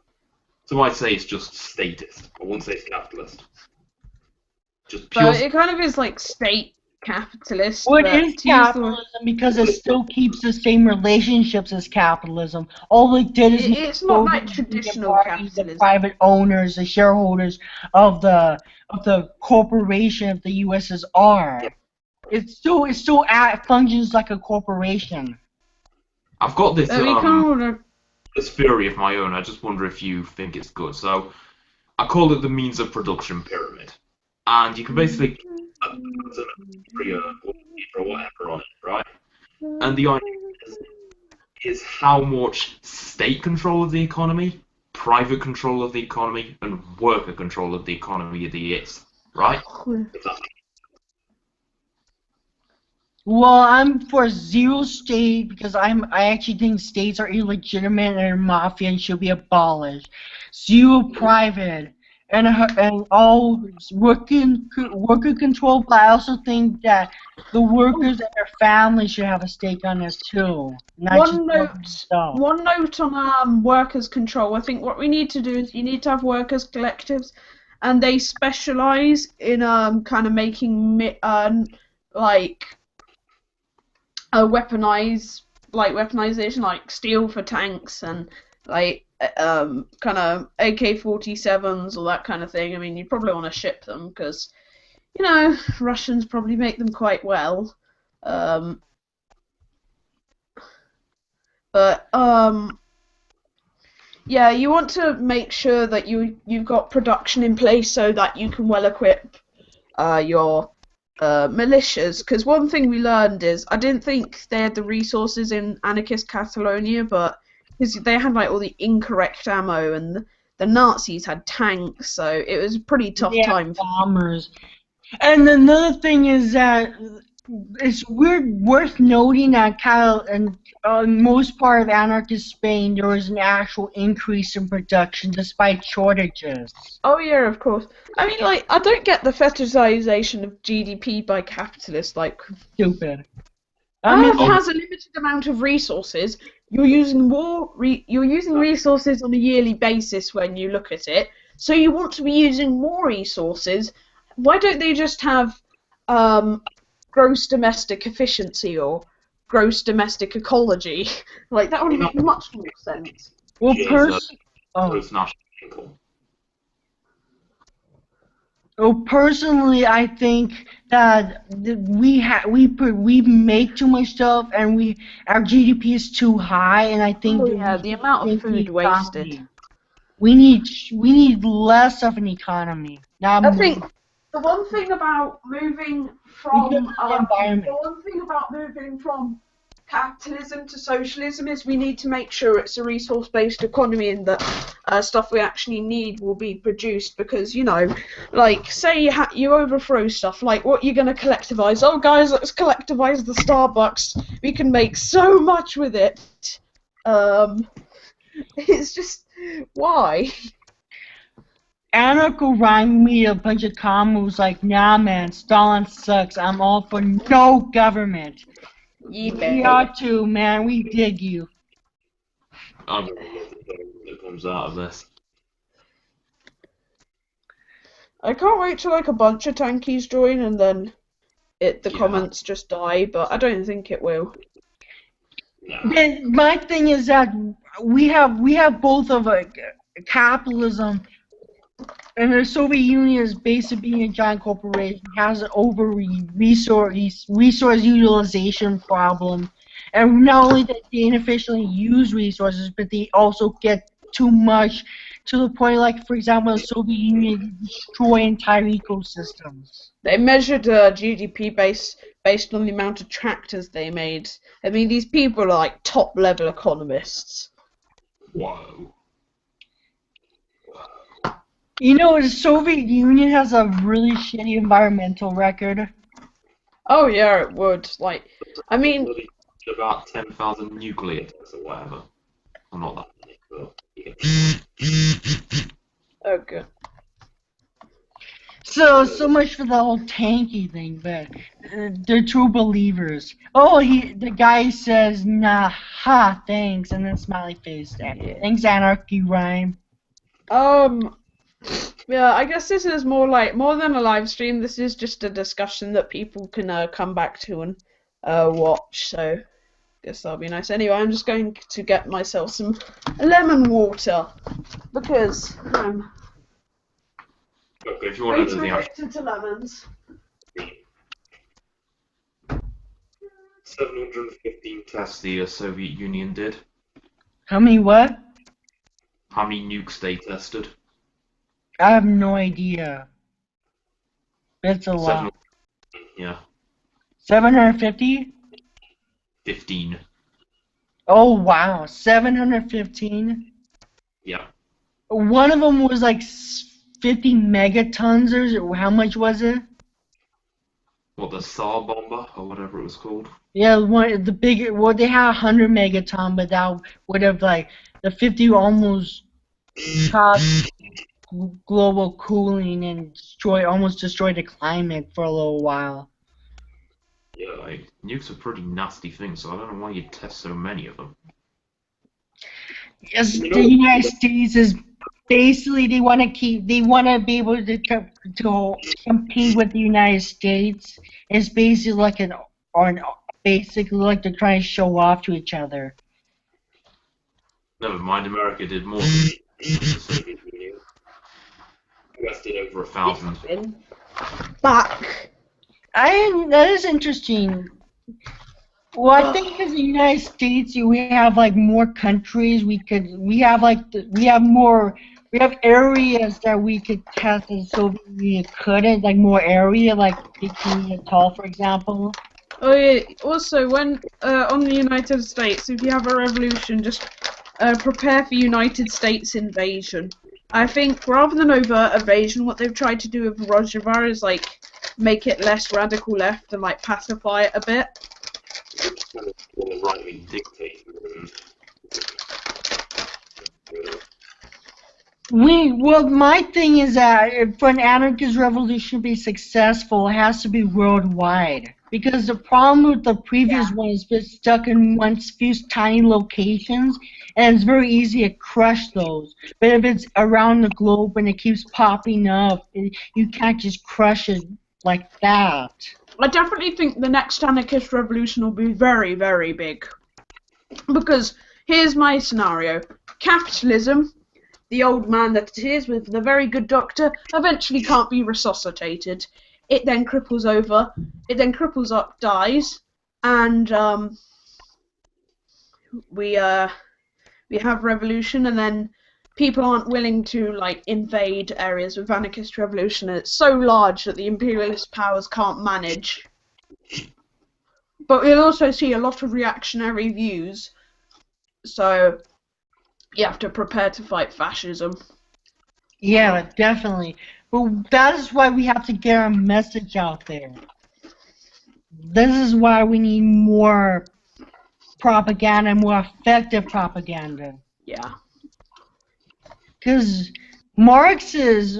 So I'd say it's just statist. I wouldn't say it's capitalist. Just pure. But it kind of is like state capitalist. Well, it is capitalism because it still keeps the same relationships as capitalism. All it did is it's not like traditional capitalism. The private owners, the shareholders of the corporation of the USSR. It still functions like a corporation. I've got this this theory of my own. I just wonder if you think it's good. So I call it the means of production pyramid, and you can basically or whatever on it, right? And the idea is how much state control of the economy, private control of the economy, and worker control of the economy there is, right? Well, I'm for zero state because I actually think states are illegitimate and mafia and should be abolished. Zero private and all worker control. But I also think that the workers and their families should have a stake on this too, not just One note, themselves. one note on workers' control. I think what we need to do is you need to have workers' collectives, and they specialize in kind of making like weaponization, like steel for tanks and like kind of AK-47s or that kind of thing. I mean, you probably want to ship them because Russians probably make them quite well. But yeah, you want to make sure that you've got production in place so that you can well equip your militias. Because one thing we learned is I didn't think they had the resources in Anarchist Catalonia, but because they had like all the incorrect ammo and the Nazis had tanks, so it was a pretty tough Yeah, time for bombers. And another thing is that it's worth noting that in most part of anarchist Spain, there was an actual increase in production despite shortages. Oh yeah, of course. I mean, like, I don't get the fetishization of GDP by capitalists. Like, Stupid. I mean, Earth has a limited amount of resources. You're using resources on a yearly basis when you look at it. So you want to be using more resources. Why don't they just have gross domestic efficiency or gross domestic ecology? Like, that would make much more sense. well, Jesus. oh. Gross national income. Well, personally, I think that we make too much stuff, and our GDP is too high, and I think Oh that yeah, we the amount of think the food wasted. economy- We need less of an economy, not I more. think the one thing about moving Because of the environment. the one thing about moving from capitalism to socialism is we need to make sure it's a resource-based economy and that stuff we actually need will be produced because like say you overthrow stuff like what you're gonna collectivize. Oh guys, let's collectivize the Starbucks. We can make so much with it. It's just why. Anarcho rhymed me a bunch of combos like, nah man, Stalin sucks, I'm all for no government. We are too, man, we dig you. I'm gonna love the thing that comes out of this. I can't wait till like a bunch of tankies join and then the comments just die, but I don't think it will. No. My thing is that we have both of capitalism, and the Soviet Union is basically being a giant corporation, has an resource utilization problem, and not only that they inefficiently use resources, but they also get too much to the point, like for example, the Soviet Union destroy entire ecosystems. They measured GDP based on the amount of tractors they made. I mean, these people are like top level economists. Whoa. The Soviet Union has a really shitty environmental record. Oh yeah, it would. Like, I mean, About 10,000 nuclear tests or whatever. Well, not that many, but yeah. oh good. So much for the whole tanky thing, but they're true believers. Oh, the guy says, nah, ha, thanks, and then smiley face. Thanks, Anarchy Rhyme. Yeah, I guess this is more than a live stream. This is just a discussion that people can come back to and watch. So, I guess that'll be nice. Anyway, I'm just going to get myself some lemon water because I'm If you want way anything too else, addicted to lemons. 715 tests the Soviet Union did. How many what? How many nukes they tested? I have no idea. It's a lot. Yeah. 750? 15. Oh, wow. 715? Yeah. One of them was like 50 megatons, or how much was it? What, the Tsar bomber, or whatever it was called? Yeah, the bigger. Well, they had 100 megaton, but that would have the 50 almost cost global cooling and almost destroy the climate for a little while. Yeah, like, nukes are pretty nasty things, so I don't know why you'd test so many of them. Yes, the United States is basically they want to be able to compete with the United States. It's basically like basically like they're trying to show off to each other. Never mind, America did more than the Soviet Union. US did over 1,000. Back. That is interesting. Well, I think because the United States, we have like more countries. We have areas that we could test, and Soviet Union couldn't. Like more area, like Bikini Atoll, for example. Oh yeah. Also, when on the United States, if you have a revolution, just prepare for United States invasion. I think rather than overt invasion, what they've tried to do with Rojava is like make it less radical left and like pacify it a bit. Right-wing dictator. Well, my thing is that for an anarchist revolution to be successful, it has to be worldwide. Because the problem with the previous one is it's stuck in few tiny locations, and it's very easy to crush those. But if it's around the globe and it keeps popping up, you can't just crush it like that. I definitely think the next anarchist revolution will be very, very big. Because here's my scenario. Capitalism, the old man that it is with the very good doctor, eventually can't be resuscitated. It then cripples up, dies, and we have revolution, and then people aren't willing to like invade areas with anarchist revolution. It's so large that the imperialist powers can't manage. But we'll also see a lot of reactionary views, so you have to prepare to fight fascism. Yeah, definitely. But that is why we have to get our message out there. This is why we need more propaganda, more effective propaganda. Yeah. Because Marxists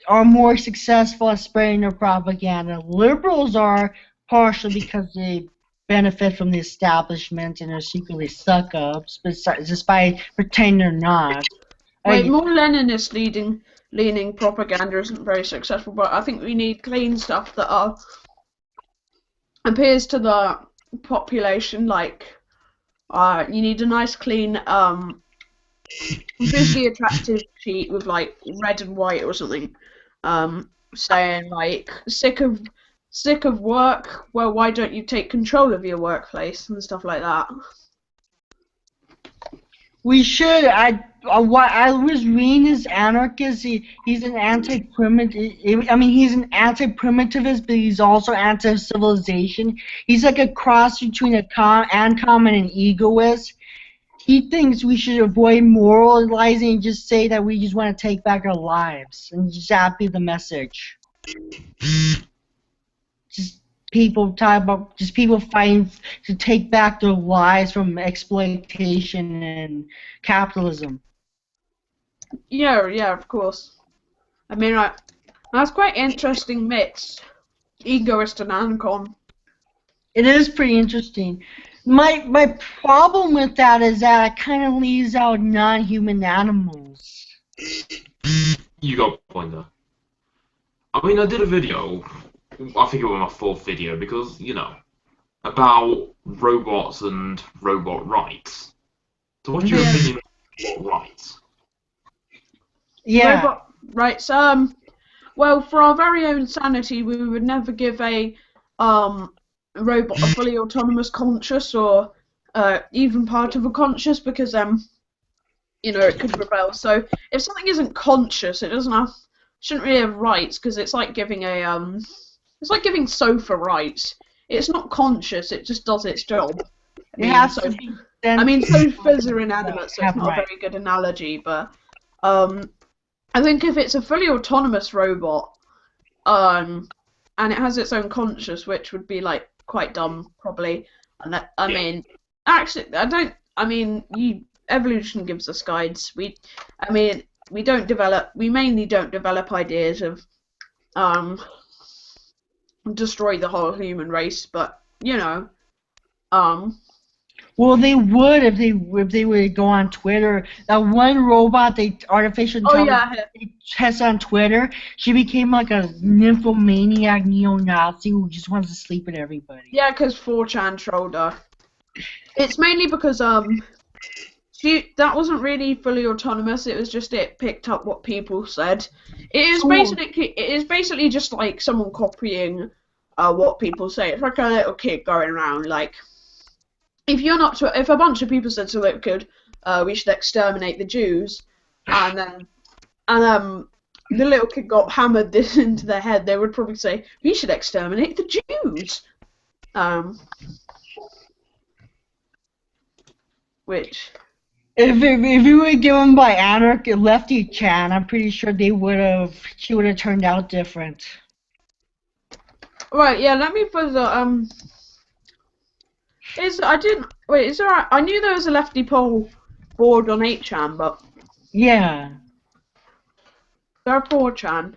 are more successful at spreading their propaganda. Liberals are partially because they benefit from the establishment and are secretly suck-ups, despite pretending they're not. Wait, more Leninist leaning propaganda isn't very successful, but I think we need clean stuff that appears to the population. Like, you need a nice, clean, visually attractive sheet with like red and white or something, saying like sick of work. Well, why don't you take control of your workplace and stuff like that. We should. I was reading this anarchist. He's an anti-primitive. I mean, he's an anti-primitivist, but he's also anti-civilization. He's like a cross between Ancom and an egoist. He thinks we should avoid moralizing and just say that we just want to take back our lives, and just that be the message. Just people fighting to take back their lives from exploitation and capitalism. Yeah, of course. I mean, that's quite interesting mix, egoist and Ancom. It is pretty interesting. My problem with that is that it kind of leaves out non-human animals. You got a point there. I mean, I did a video, I think it was my fourth video, because, you know, about robots and robot rights. So what's your opinion on robot rights? Yeah. Robot rights, well, for our very own sanity, we would never give a robot a fully autonomous conscious or even part of a conscious, because you know, it could rebel. So if something isn't conscious, it shouldn't really have rights, because it's like giving it's like giving sofa rights. It's not conscious, it just does its job. I mean, sofas are inanimate, so it's not a very good analogy, but I think if it's a fully autonomous robot, and it has its own conscious, which would be like quite dumb, probably. And I mean, actually, evolution gives us guides. we mainly don't develop ideas of destroy the whole human race, but you know, Well, they would if they would go on Twitter. That one robot, artificial oh intelligence, yeah, they test on Twitter. She became like a nymphomaniac neo-Nazi who just wants to sleep with everybody. yeah, because 4chan trolled her. It's mainly because that wasn't really fully autonomous. It was just it picked up what people said. It is basically just like someone copying what people say. It's like a little kid going around like, if a bunch of people said to a little kid, we should exterminate the Jews, and the little kid got hammered this into their head, they would probably say, we should exterminate the Jews. Which If it were given by Anarchist Lefty Chan, I'm pretty sure she would have turned out different. right, yeah. Let me put the I knew there was a lefty poll board on 8chan, but Yeah. there are 4chan.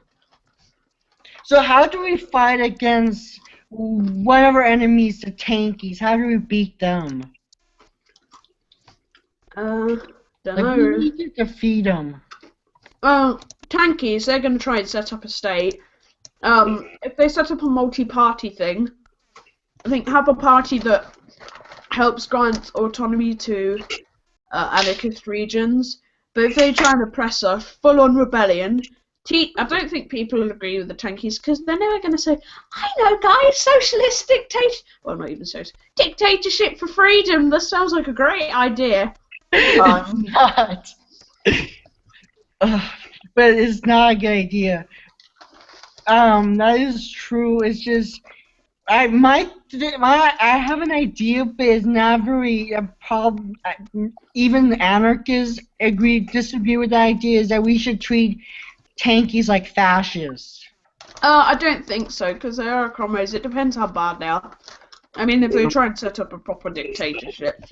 So how do we fight against one of our enemies, the tankies? How do we beat them? Don't Like, know. we need to defeat them. Well, tankies, they're going to try and set up a state. If they set up a multi-party thing, I think have a party that helps grant autonomy to anarchist regions. But if they try and oppress us, full-on rebellion. I don't think people will agree with the tankies because they're never going to say, I know, guys, socialist dictatorship. Well, not even socialist. Dictatorship for freedom. That sounds like a great idea. It's not. But it's not a good idea. That is true. It's just I have an idea, but it's not very problem. Even anarchists disagree with the idea is that we should treat tankies like fascists. I don't think so because they are comrades. It depends how bad they are. I mean, if they try and set up a proper dictatorship,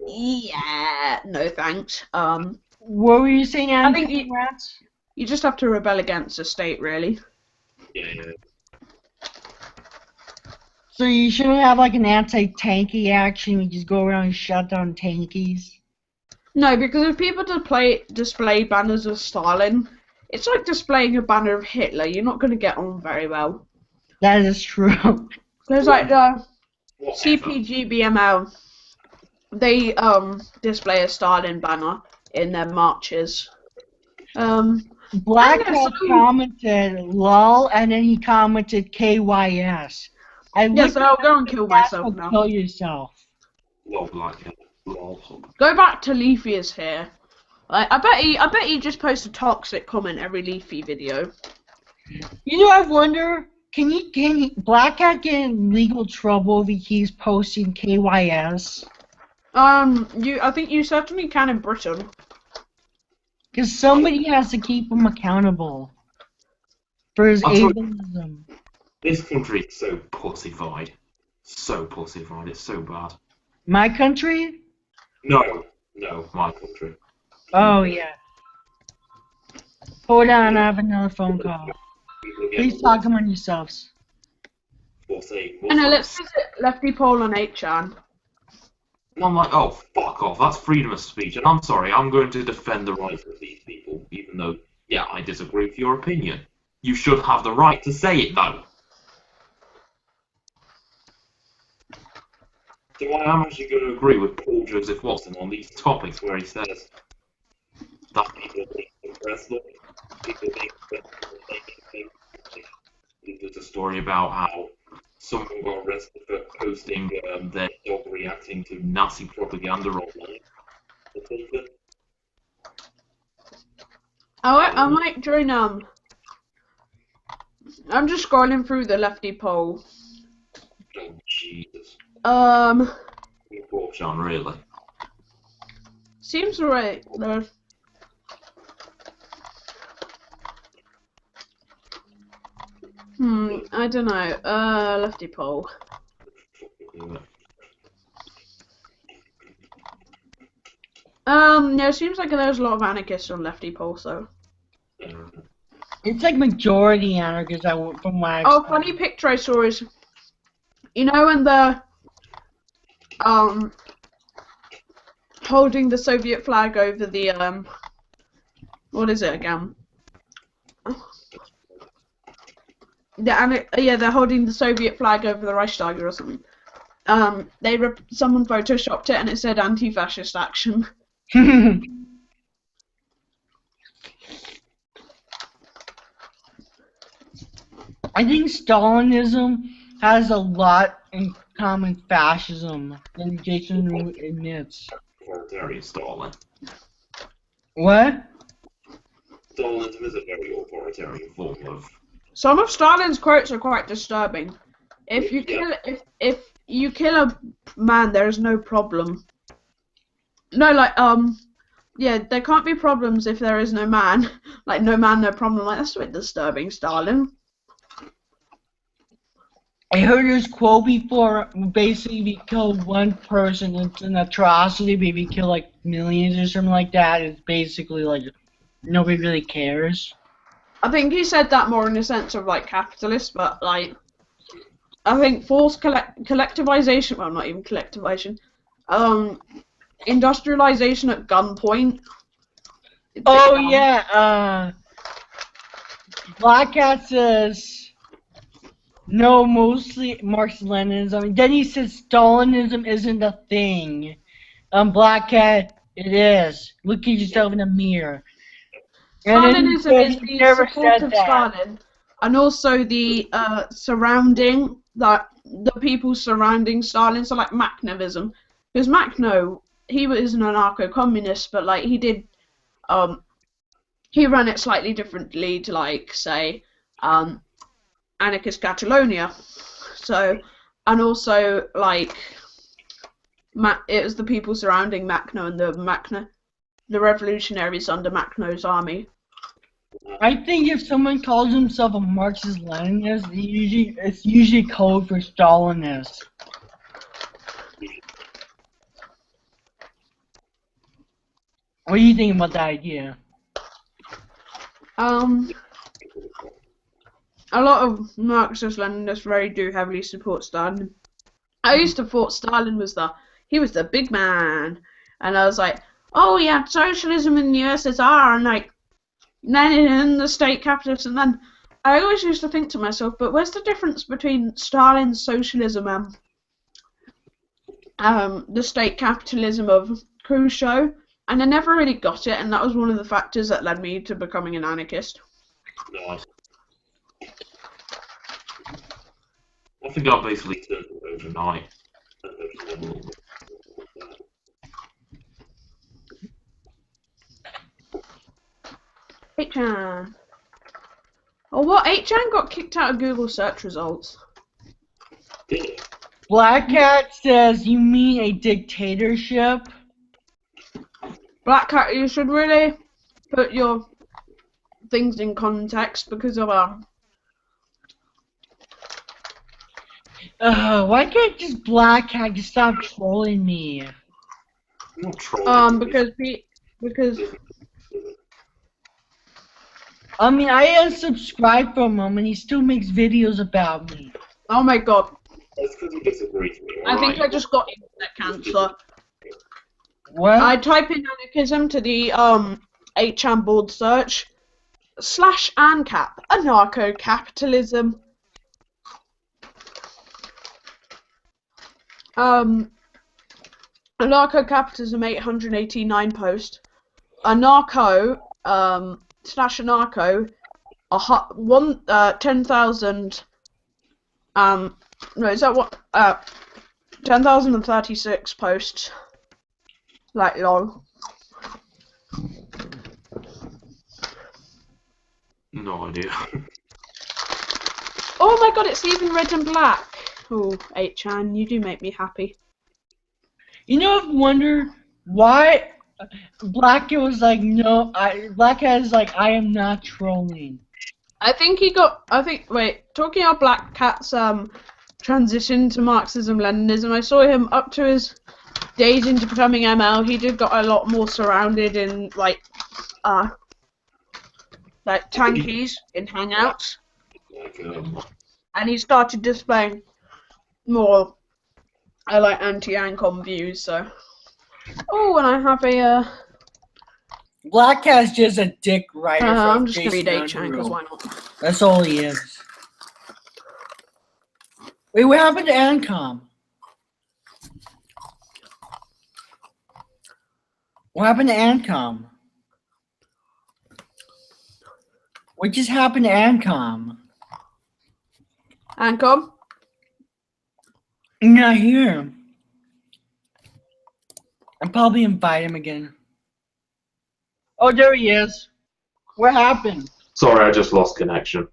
yeah, no thanks. What were you saying, I think Rats? you just have to rebel against the state, really. Yeah. So you shouldn't have like an anti-tanky action. You just go around and shut down tankies. No, because if people display banners of Stalin, it's like displaying a banner of Hitler. You're not going to get on very well. That is true. There's like the CPG-BML. They display a Stalin banner in their marches. Black Hat commented lol, and then he commented KYS. Yes, I'll go and kill myself now. Kill yourself. Lol, Black Hat. Lol. Go back to Leafy is here. I bet he just posts a toxic comment every Leafy video. You know, I wonder, can Black Hat get in legal trouble if he keeps posting KYS? I think you certainly can in Britain. Because somebody has to keep him accountable for his ableism. This country is so pussified. So pussified, it's so bad. My country? No, my country. Oh, yeah. Hold on, I have another phone call. Please talk among yourselves. Let's visit Lefty Poll on 8chan. And I'm like, oh, fuck off, that's freedom of speech. And I'm sorry, I'm going to defend the rights of these people, even though, yeah, I disagree with your opinion. You should have the right to say it, though. So I am actually going to agree with Paul Joseph Watson on these topics where he says that people think oppressed them, people think there's a story about how someone got arrested for posting their dog reacting to Nazi propaganda online. I might join I'm just scrolling through the Lefty Poll. Oh Jesus. John, really? Seems right. I don't know. Lefty Poll. Yeah, it seems like there's a lot of anarchists on Lefty Poll, so It's like majority anarchists from what I Oh, funny picture I saw is, you know, when they're holding the Soviet flag over the what is it again? They're holding the Soviet flag over the Reichstag or something. Someone photoshopped it and it said anti-fascist action. I think Stalinism has a lot in common with fascism than Jason admits. Authoritarian Stalin. What? Stalinism is a very authoritarian form of. Some of Stalin's quotes are quite disturbing. If you kill a man, there is no problem. No, like yeah, there can't be problems if there is no man. Like no man, no problem. Like that's a bit disturbing, Stalin. I heard this quote before. Basically, if you kill one person, it's an atrocity. But if you kill like millions or something like that, it's basically like nobody really cares. I think he said that more in the sense of like capitalist, but like I think forced collectivization. Well, not even collectivization. Industrialization at gunpoint. Oh yeah. Black Cat says. No, mostly Marx-Leninism. Then he says Stalinism isn't a thing. Black Cat, it is. Look at yourself in the mirror. Stalinism is the support of Stalin, and also the surrounding the people surrounding Stalin. So like Makhnovism, because Makhno, he was an anarcho-communist, but like he did, he ran it slightly differently to like say, Anarchist Catalonia, so, and also like it was the people surrounding Makhno and the revolutionaries under Makhno's army. I think if someone calls himself a Marxist-Leninist, it's usually code for Stalinist. What do you think about that idea? A lot of Marxist-Leninists really do heavily support Stalin. I used to thought Stalin was the big man, and I was like, oh yeah, socialism in the USSR, and like Lenin, the state capitalist, and then I always used to think to myself, but where's the difference between Stalin's socialism and the state capitalism of Khrushchev? And I never really got it, and that was one of the factors that led me to becoming an anarchist. Nice. I think I basically turned it overnight. H-Chan. Oh, what? H-Chan got kicked out of Google search results. Black Cat says, you mean a dictatorship? Black Cat, you should really put your things in context because of why can't just Black Cat just stop trolling me? I'm not trolling. because I mean, I unsubscribed from him and he still makes videos about me. oh my god, That's because you disagree with me. I think I just got internet cancer. What? I type in anarchism to the 8chan board search /ANCAP, anarcho-capitalism. Anarcho-capitalism 889 post. Anarcho /anarcho 10,000 no, is that what 10,036 posts. Like lol. No idea. Oh my god, it's even red and black. Oh, 8chan, you do make me happy. You know, I wonder why Black Cat was like, no, Black Cat is like, I am not trolling. Wait, talking about Black Cat's transition to Marxism, Leninism, I saw him up to his days into becoming ML, he did got a lot more surrounded in, like, like tankies in Hangouts, Like, and he started displaying more like anti-Ancom views. So, oh, and I have a Black Cat's just a dick writer I'm from just gonna read Jason 8chan because Derulo. why not? That's all he is. Wait, what happened to Ancom? What happened to Ancom? What just happened to Ancom? Ancom? I'm not here. I'll probably invite him again. Oh, there he is. What happened? sorry, I just lost connection.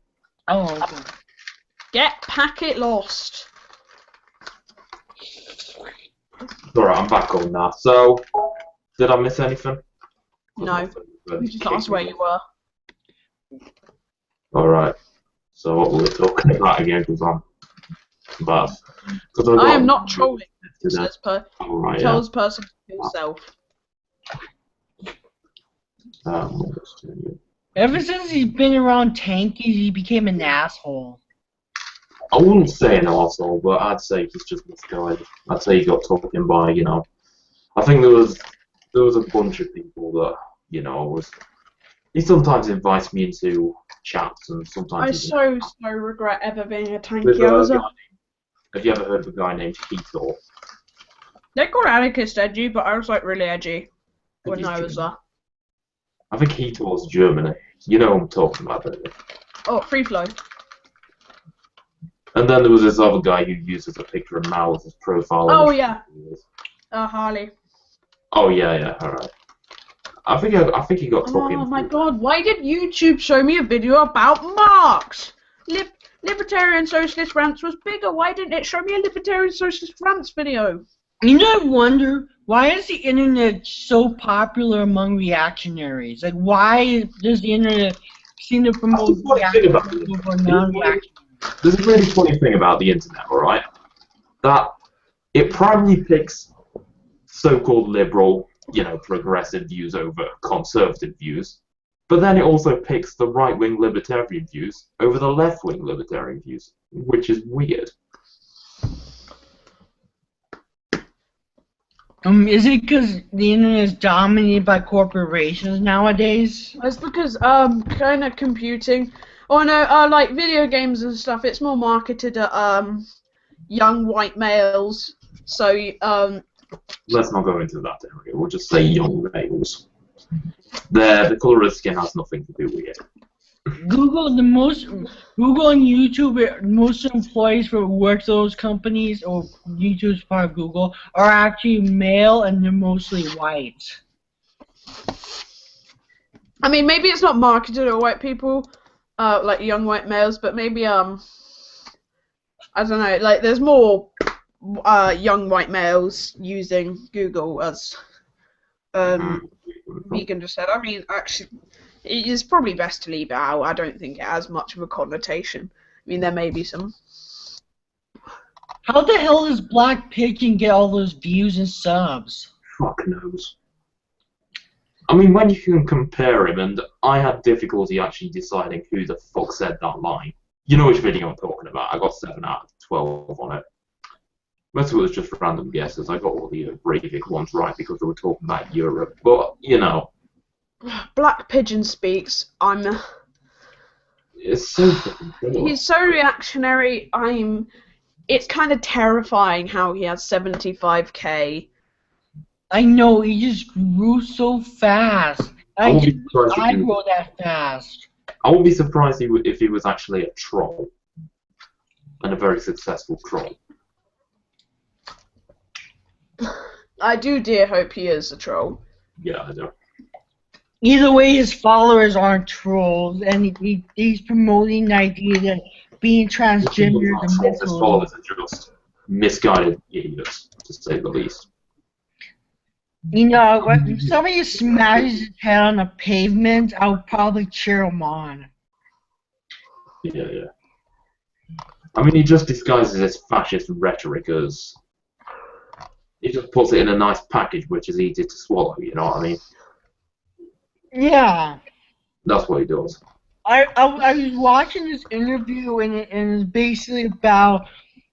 Oh, okay. Get packet lost. Alright, I'm back on now. So, did I miss anything? No, we just asked where you were. Alright. So what were we talking about again? Because I am not trolling. Says Alright, tells person himself. Ever since he's been around tankies, he became an asshole. I wouldn't say an arsehole, but I'd say he's just misguided. I'd say he got talking by, I think there was a bunch of people that, he sometimes invites me into chats and sometimes I so regret ever being a tanky. have you ever heard of a guy named Heathor? They called Anarchist edgy, but I was like really edgy when he's I was there. I think Heathor's German. You know what I'm talking about, don't you? Oh, Free Flow. And then there was this other guy who uses a picture of Mao as his profile. Oh yeah. Harley. Oh yeah, alright. I think he got talking. Oh my god, why did YouTube show me a video about Marx? Libertarian Socialist Rants was bigger. Why didn't it show me a Libertarian Socialist Rants video? You know, I wonder, why is the internet so popular among reactionaries? Like, why does the internet seem to promote reactionaries over non-reactionaries? There's a really funny thing about the internet, alright? That it primarily picks so-called liberal, progressive views over conservative views, but then it also picks the right-wing libertarian views over the left-wing libertarian views, which is weird. Is it because the internet is dominated by corporations nowadays? It's because kind of computing, or no, like video games and stuff. It's more marketed at young white males. So Let's not go into that area. We'll just say young males. The colour of skin has nothing to do with it. Google and YouTube, most employees for work those companies, or YouTube's part of Google, are actually male and they're mostly white. I mean, maybe it's not marketed at white people, like young white males, but maybe I don't know, like there's more young white males using Google, as Vegan just said. I mean, actually, it is probably best to leave it out. I don't think it has much of a connotation. I mean, there may be some. How the hell does Black Pigeon get all those views and subs? Fuck knows. I mean, when you can compare him, and I had difficulty actually deciding who the fuck said that line. You know which video I'm talking about. I got 7 out of 12 on it. Most of it was just random guesses. I got all the Breivik ones right because they were talking about Europe. But, Black Pigeon speaks. It's so fucking cool. He's so reactionary. It's kind of terrifying how he has 75k. I know, he just grew so fast. I didn't grow that fast. I wouldn't be surprised if he was actually a troll. And a very successful troll. I do dear hope he is a troll. Yeah, I do. Either way, his followers aren't trolls, and he's promoting the idea that being transgender is a His followers are just misguided idiots, to say the least. If somebody smashes his head on a pavement, I would probably cheer him on. Yeah. I mean, he just disguises his fascist rhetoric as... He just puts it in a nice package which is easy to swallow, you know what I mean? Yeah. That's what he does. I was watching this interview and it's basically about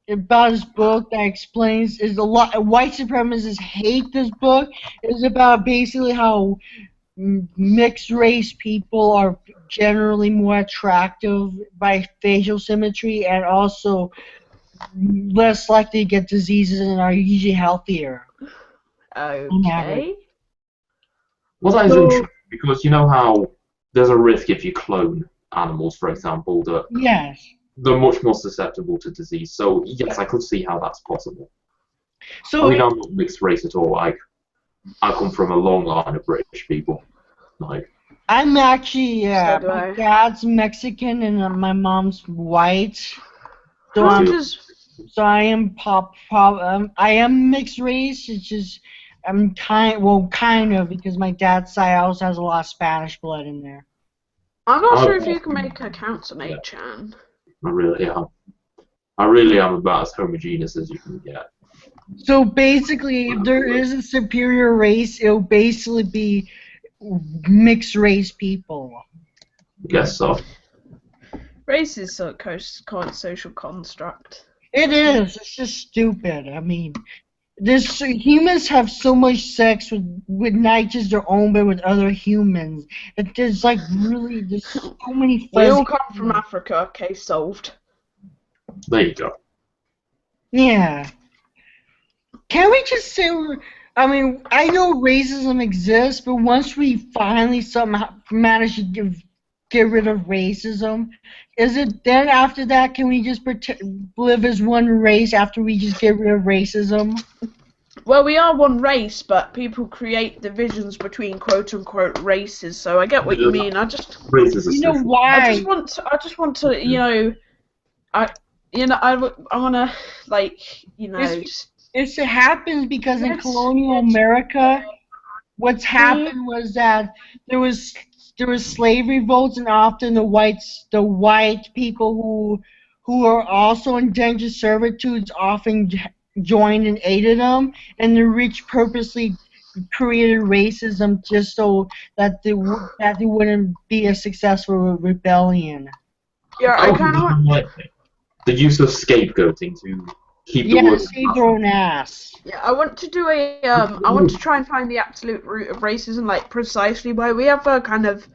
his book that explains is a lot white supremacists hate this book. It's about basically how mixed race people are generally more attractive by facial symmetry and also less likely to get diseases and are usually healthier on average. Okay. Well, that is So- interesting because you know how there's a risk if you clone animals, for example, that Yes. they're much more susceptible to disease. So yes, I could see how that's possible. So I mean, I'm not mixed race at all. I come from a long line of British people. Like, I'm actually So do my I. dad's Mexican and my mom's white. So How I'm does So I am I am mixed race. It's just I'm kind of because my dad's side also has a lot of Spanish blood in there. I'm not Oh, sure if you yeah. can make accounts on 8chan. I really am. I really am about as homogeneous as you can get. So basically, if there is a superior race, it'll basically be mixed race people. I guess so. Race is a social construct. It is. It's just stupid. I mean, humans have so much sex with not just their own, but with other humans. There's like really there's so many. We all fuzzy come from humans. Africa. Case solved. There you go. Yeah. Can we just say I mean, I know racism exists, but once we finally somehow manage to get rid of racism, is it then after that can we just live as one race after we just get rid of racism? Well, we are one race, but people create divisions between quote-unquote races. So I get what you mean. I just Race is a You know social- why? I just want to, I want to, like, It happens because in Let's- colonial America, what's happened was that there was slave revolts, and often the white people who are also indentured servitudes often joined and aided them, and the rich purposely created racism just so that they wouldn't be a successful rebellion. yeah, I Oh, kind of you know what? The use of scapegoating to keep the Yeah, word. save their own ass. Yeah, I want to do I want to try and find the absolute root of racism, like precisely why we have a kind of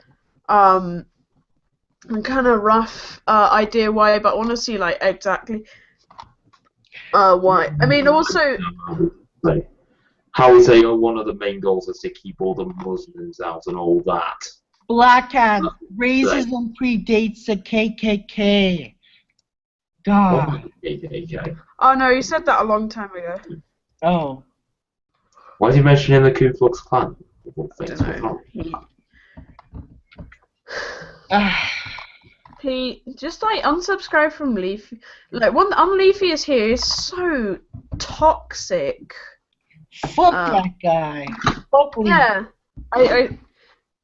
rough idea why, but I want to see like exactly why. I mean, also Like, how we say, one of the main goals is to keep all the Muslims out and all that. Black Cat, racism predates the KKK. God. KKK. oh no, you said that a long time ago. Oh. Why is he mentioning the Ku Klux Klan? Of all I things, don't know. He just like unsubscribe from Leafy. Like Unleafy is here is so toxic. Fuck that guy. Fuck Lee. Yeah, I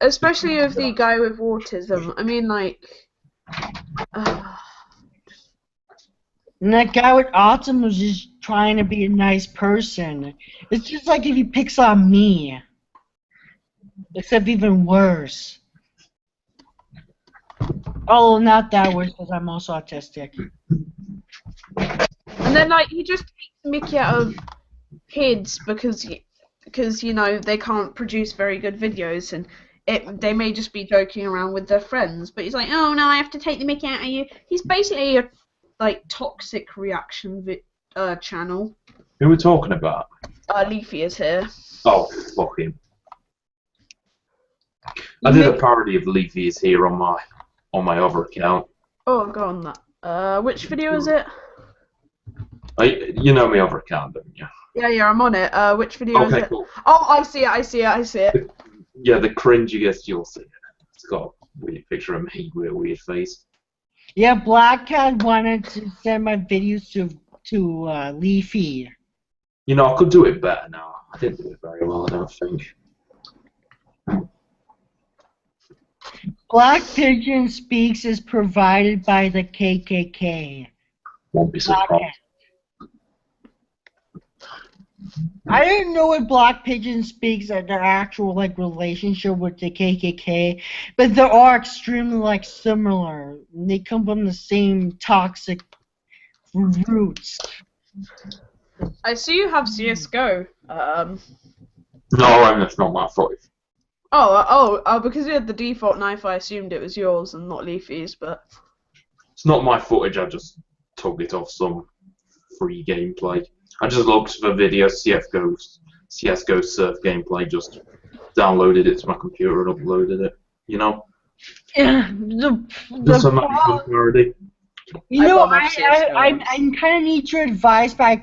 especially with the guy with autism. I mean, like, And that guy with autism was just trying to be a nice person. It's just like if he picks on me. Except even worse. Oh, not that worse because I'm also autistic. and then like he just takes the mickey out of kids because they can't produce very good videos and they may just be joking around with their friends, but he's like, oh no, I have to take the mickey out of you. He's basically a like toxic reaction channel. Who are we talking about? Leafy is here. Oh, fuck him. I did a parody of Leafy is here on my other account. Oh, go on that. Which video is it? You know my other account, don't you? Yeah, I'm on it. Which video is Okay, it? cool. Oh, I see it. Yeah, the cringiest you'll see it. It's got a weird picture of me with a weird face. Yeah, Black Cat wanted to send my videos to Leafy. You know, I could do it better now. I didn't do it very well, I don't think. Black Pigeon Speaks is provided by the KKK. Won't be surprised. I didn't know what Black Pigeon speaks at their actual like relationship with the KKK, but they are extremely like similar. They come from the same toxic roots. I see you have CS:GO. No, that's not my fault. Because you had the default knife, I assumed it was yours and not Leafy's, but It's not my footage. I just took it off some free gameplay. I just looked for video CS:GO surf gameplay. Just downloaded it to my computer and uploaded it. You know, Yeah, just the for my parody. you I know, bought my CS:GO once. I kind of need your advice, but I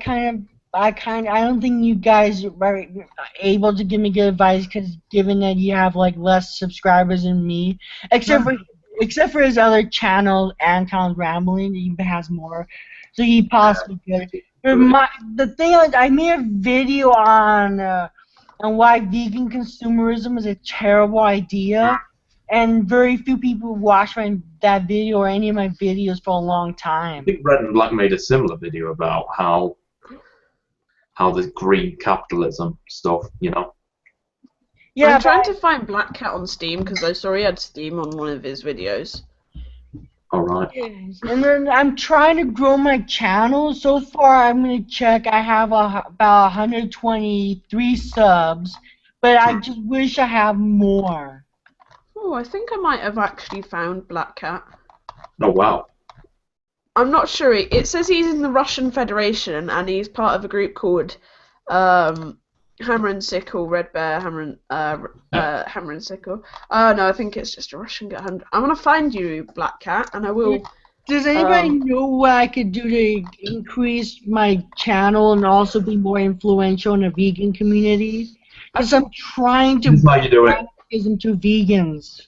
don't think you guys are able to give me good advice because given that you have like less subscribers than me, except for his other channel, Anton's Rambling, he has more, so he possibly could. But the thing is, I made a video on why vegan consumerism is a terrible idea. And very few people watch that video or any of my videos for a long I time. think Red and Black made a similar video about how the green capitalism stuff. You know. Yeah, I'm trying to find Black Cat on Steam because I saw he had Steam on one of his videos. All right. and then I'm trying to grow my channel. So far, I'm gonna check. I have about 123 subs, but I just wish I have more. Oh, I think I might have actually found Black Cat. Oh wow. I'm not sure. It says he's in the Russian Federation and he's part of a group called Hammer and Sickle, Red Bear, Hammer and Sickle. No, I think it's just a Russian guy. I'm gonna find you, Black Cat, and I will. Does anybody know what I could do to increase my channel and also be more influential in the vegan community? Because I'm trying to This is how you do it. into vegans.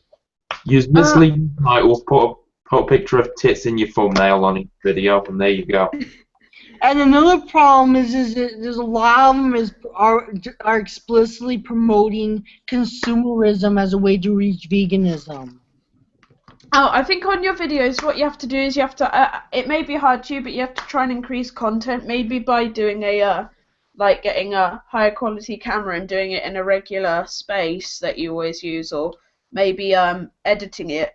Use misleading titles. Put a picture of tits in your thumbnail on each video, and there you go. And another problem is that there's a lot of them are explicitly promoting consumerism as a way to reach veganism. Oh, I think on your videos, what you have to do is you have to. It may be hard to you, but you have to try and increase content. Maybe by doing like getting a higher quality camera and doing it in a regular space that you always use, or maybe editing it.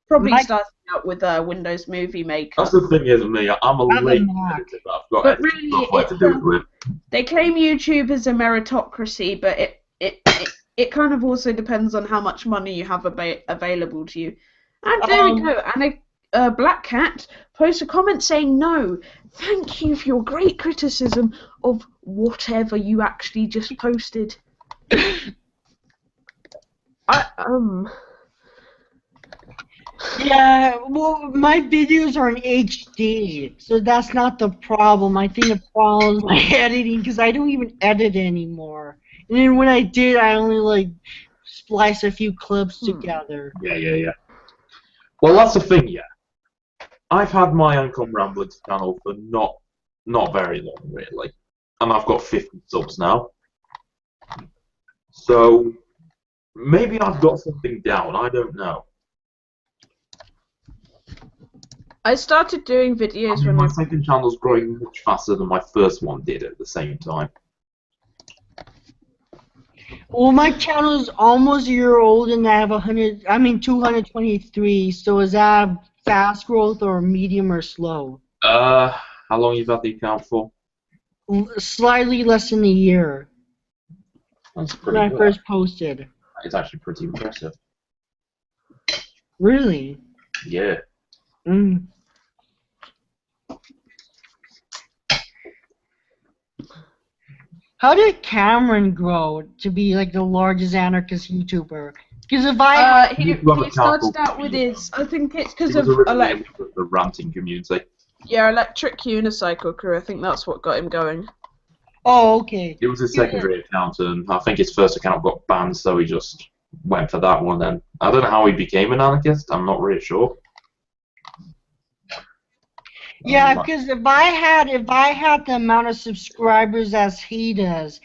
Probably starting out with Windows Movie Maker. That's the thing, isn't me? I'm a late editor, but I've got But really, software to do it with. They claim YouTube is a meritocracy, but it kind of also depends on how much money you have available to you. And there we go. And a Black Cat posts a comment saying, "No, thank you for your great criticism of whatever you actually just posted." Yeah, well, my videos are in HD, so that's not the problem. I think the problem is my editing, because I don't even edit anymore. And then when I did, I only like splice a few clips together. Yeah. Well, that's the thing, yeah. I've had my Uncom Ramblings channel for not very long, really. And I've got 50 subs now. So, maybe I've got something down, I don't know. I started doing videos when my second channel's growing much faster than my first one did at the same time. Well, my channel is almost a year old, and I have 223. So is that fast growth or medium or slow? How long you've had the account for? Slightly less than a year. That's pretty when good. I first posted. It's actually pretty impressive. Really? Yeah. Mm. How did Cameron grow to be like the largest anarchist YouTuber? Because if I he started out with his, I think it's because of the ranting community. Yeah, Electric Unicycle Crew. I think that's what got him going. Oh, okay. It was his secondary account, and I think his first account got banned, so he just went for that one. Then I don't know how he became an anarchist. I'm not really sure. Yeah, because if I had the amount of subscribers as he does,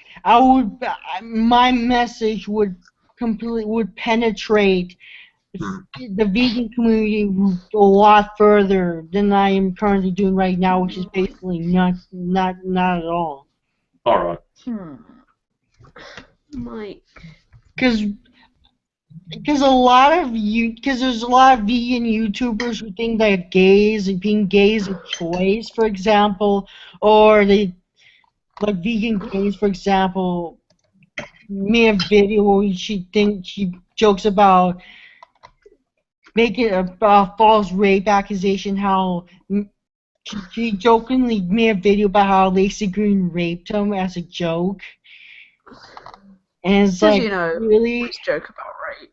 my message would penetrate the vegan community a lot further than I am currently doing right now, which is basically not at all. Alright. Mike. Because there's a lot of vegan YouTubers who think that being gay is a choice, for example, or they like vegan gays, for example, made a video where she jokes about making a false rape accusation. How she jokingly made a video about how Lacey Green raped him as a joke, and it's Because, like really. always joke about rape.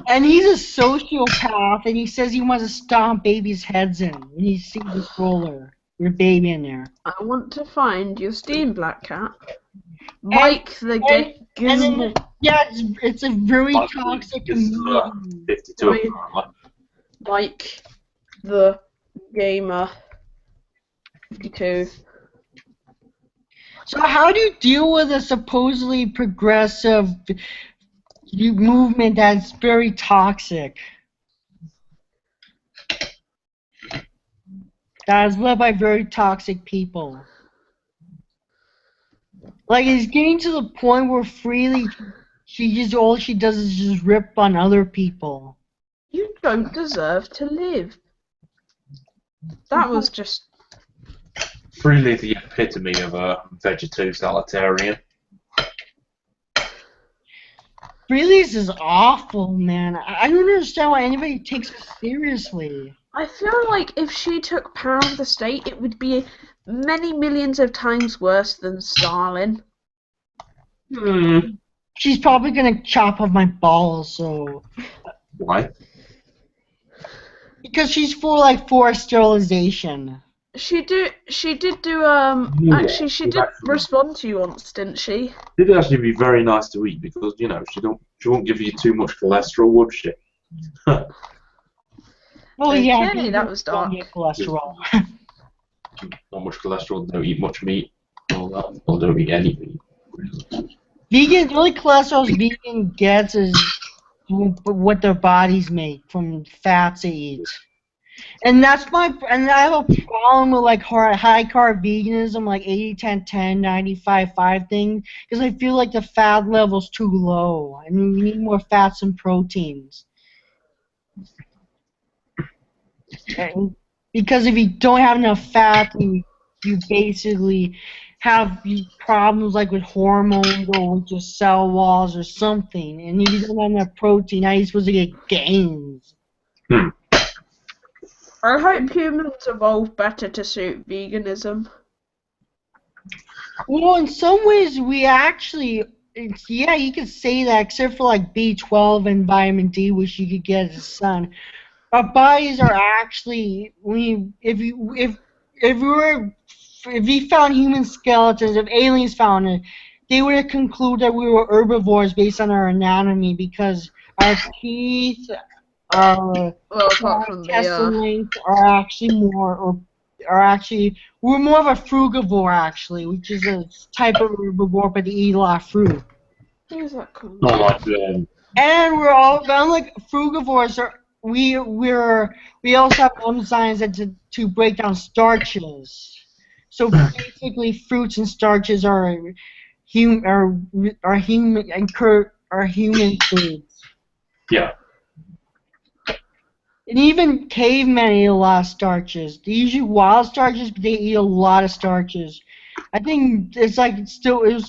And he's a sociopath, and he says he wants to stomp babies' heads in when he sees the stroller with a baby in there. I want to find your Steam Black Cat. Mike the and yeah, it's a very Mike, toxic this is, community. 52 apparently. Mike the Gamer 52. So how do you deal with a supposedly progressive movement that's very toxic? That is led by very toxic people. Like, it's getting to the point where freely all she does is just rip on other people. You don't deserve to live. That was just... Really the epitome of a vegetarian. Really, this is awful, man. I don't understand why anybody takes her seriously. I feel like if she took power of the state, it would be many millions of times worse than Stalin. She's probably gonna chop off my balls, so... Why? Because she's for, like, forced sterilization. She did do, actually, she did respond to you once, didn't she? It'd actually be very nice to eat because, she won't give you too much cholesterol, would she? Well, yeah, Okay, that was dark. cholesterol. Not much cholesterol, don't eat much meat, all that, or don't eat any meat. The only cholesterol vegan gets is what their bodies make from fats they eat. And I have a problem with like high carb veganism, like 80-10-10, 95-5 thing, because I feel like the fat level's too low, and we need more fats and proteins. And because if you don't have enough fat, you basically have problems like with hormones or with your cell walls or something. And if you don't have enough protein, how are you supposed to get gains? I hope humans evolve better to suit veganism. Well, in some ways, we actually, yeah, you could say that, except for like B12 and vitamin D, which you could get as the sun. Our bodies are actually, if we found human skeletons, if aliens found it, they would conclude that we were herbivores based on our anatomy because our teeth, our apart from intestinal length are actually we're more of a frugivore actually, which is a type of herbivore, but they eat a lot of fruit. What is that called? And we're all unlike frugivores. We also have enzymes that to break down starches. So basically, fruits and starches are human foods. Yeah. And even cavemen eat a lot of starches. They usually wild starches, but they eat a lot of starches. I think it was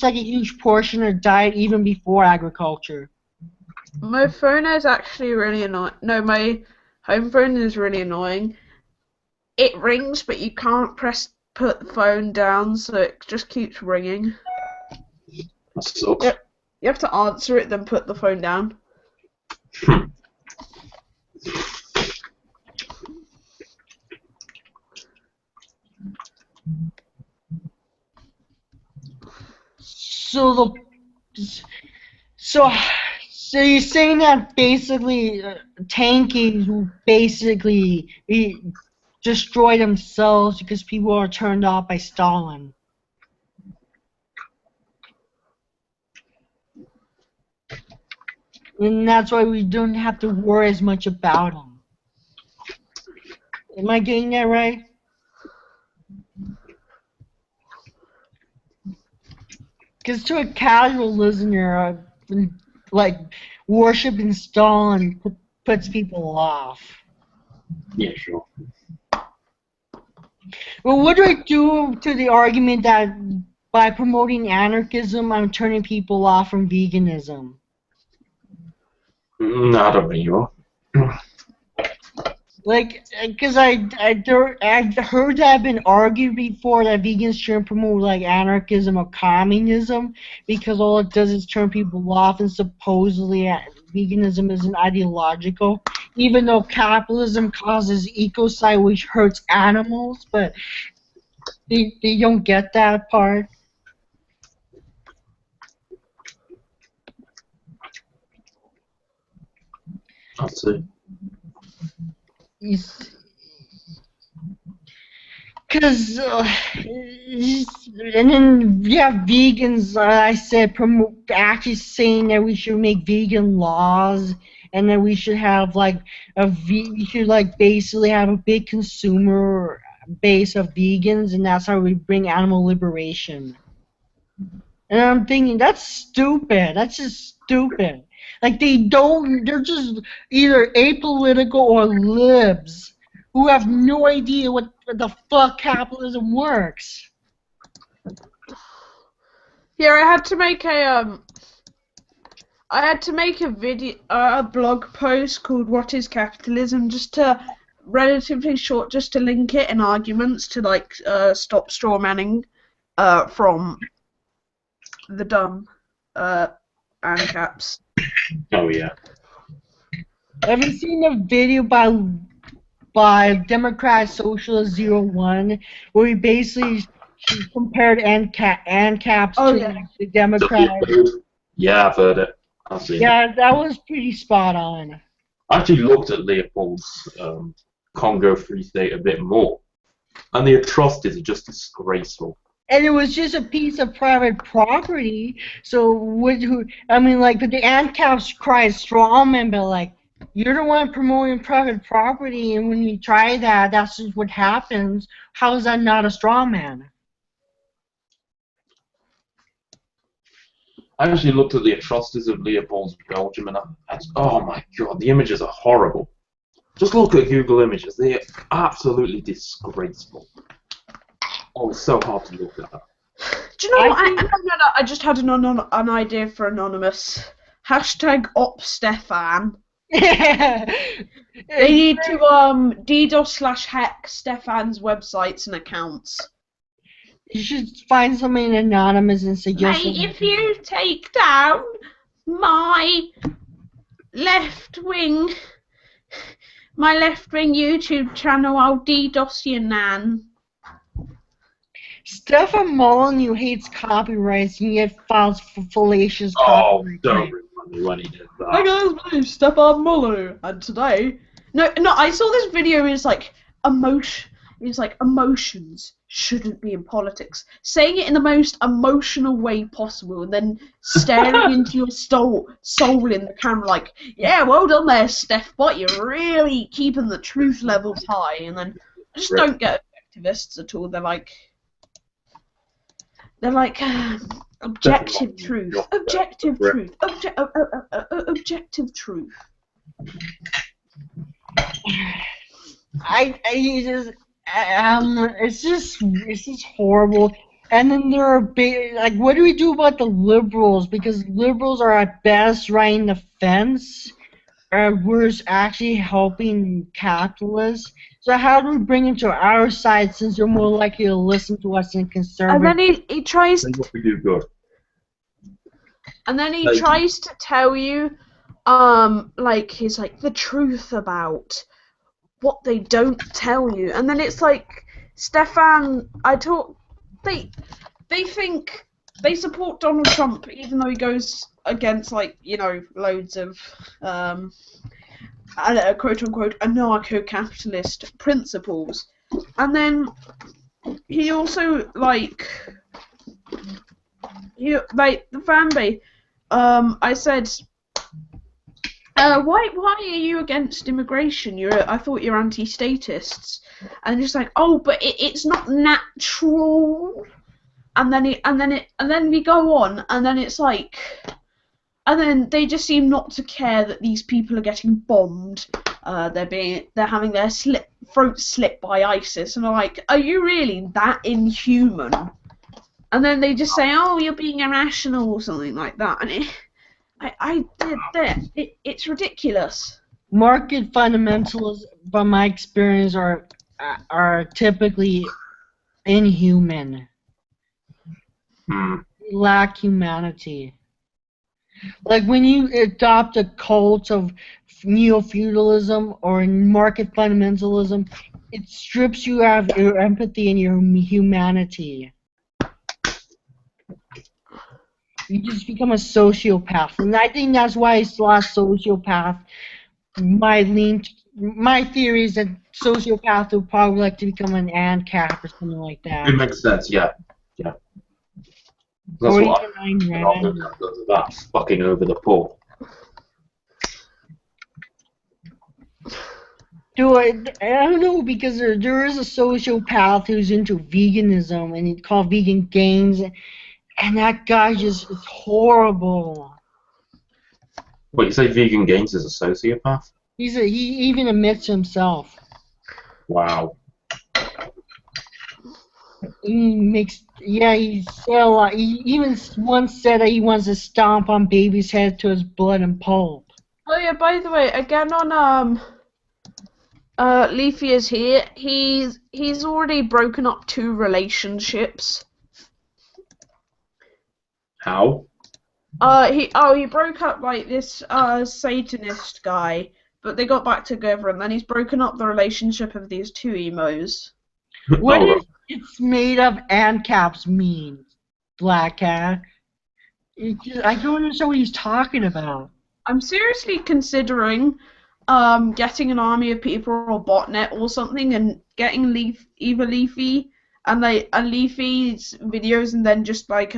like a huge portion of their diet even before agriculture. My phone is actually really annoying. No, my home phone is really annoying. It rings, but you can't put the phone down, so it just keeps ringing. That sucks. You have to answer it, then put the phone down. So you're saying that basically tankies will basically destroy themselves because people are turned off by Stalin. And that's why we don't have to worry as much about them. Am I getting that right? Because to a casual listener, like, worshiping Stalin puts people off. Yeah, sure. Well, what do I do to the argument that by promoting anarchism, I'm turning people off from veganism? I don't think you are. Like, because I've heard that been argued before that vegans shouldn't promote like anarchism or communism because all it does is turn people off, and supposedly veganism isn't ideological, even though capitalism causes ecocide which hurts animals, but they don't get that part. I'll see. Because, and then you have vegans, I said, actually saying that we should make vegan laws, and that we should have like we should like basically have a big consumer base of vegans, and that's how we bring animal liberation. And I'm thinking, that's stupid. That's just stupid. Like, they're just either apolitical or libs who have no idea what the fuck capitalism works. Yeah, I had to make a video, a blog post called "What is Capitalism?" just to relatively short, just to link it in arguments to like stop straw manning from the dumb ANCAPs. Oh yeah. Have you seen a video by Democrat Socialist 01 where he basically compared ANCAPs to the Democrat? Yeah, I've heard it. I've seen it. Yeah, that was pretty spot on. I actually looked at Leopold's Congo Free State a bit more, and the atrocities are just disgraceful. And it was just a piece of private property, so but the ANCAPs cry strawman, but like, you're the one promoting private property, and when you try that, that's just what happens. How is that not a strawman? I actually looked at the atrocities of Leopold's Belgium, and oh my god, the images are horrible. Just look at Google Images; they're absolutely disgraceful. Oh, it's so hard to look at. Do you know what? I just had an idea for Anonymous. Hashtag OpStefan. They need to DDoS/hack Stefan's websites and accounts. You should find something anonymous and suggest. Mate, if you take down my left wing YouTube channel, I'll DDoS you, nan. Stefan Molyneux hates copyrights, and yet files for fallacious Oh, copyright. don't remind me when he did that. Hi guys, my name's Stefan Molyneux, and today, no, I saw this video. It's like emotions shouldn't be in politics. Saying it in the most emotional way possible, and then staring into your soul in the camera, like, yeah, well done there, Steph. But you're really keeping the truth levels high. And then I just don't get activists at all. They're like objective truth, objective truth, objective truth. It's just horrible. And then there are what do we do about the liberals? Because liberals are at best riding the fence, or worse, actually helping capitalists. So how do we bring them to our side, since they're more likely to listen to us than conservative? And then he tries. What we do good. And then he tries to tell you, he's like the truth about what they don't tell you. And then it's like, Stefan, they think they support Donald Trump, even though he goes against loads of quote unquote anarcho-capitalist principles. And then he also the fan base. I said, why are you against immigration? I thought you're anti-statists. And just like, oh, but it's not natural and then we go on, and then it's like, and then they just seem not to care that these people are getting bombed. They're having their throats slit by ISIS, and I'm like, are you really that inhuman? And then they just say, oh, you're being irrational or something like that, and it's ridiculous. Market fundamentals, from my experience, are typically inhuman. Lack humanity. Like when you adopt a cult of neo-feudalism or market fundamentalism, it strips you of your empathy and your humanity. You just become a sociopath, and I think that's why it's last sociopath. My theory is that sociopath will probably like to become an ANCAP or something like that. It makes sense, yeah. That's Or what even Ayn Rand. That's fucking over the poor. I don't know, because there is a sociopath who's into veganism, and he's called Vegan Gains, and that guy just is horrible. What, you say Vegan Gains is a sociopath? He even admits himself. Wow. He said a lot. He even once said that he wants to stomp on baby's head to his blood and pulp. Oh yeah, by the way, again on Leafy is here. He's already broken up 2 relationships. How? He broke up like this Satanist guy, but they got back together, and then he's broken up the relationship of these 2 emos. What does it's made of ANCAPs mean, Black Cat? I don't understand what he's talking about. I'm seriously considering getting an army of people or botnet or something, and getting either Leafy and Leafy's videos, and then just like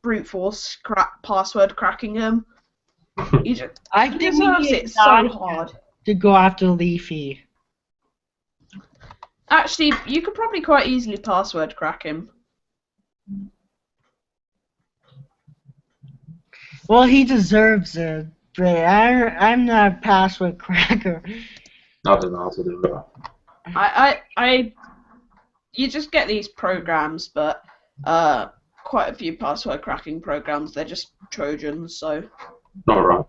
brute force password cracking him. I think deserves it so hard to go after Leafy. Actually, you could probably quite easily password crack him. Well, he deserves it, but I'm not a password cracker. I don't know how to do that. You just get these programs, but quite a few password cracking programs, they're just Trojans, so. Alright.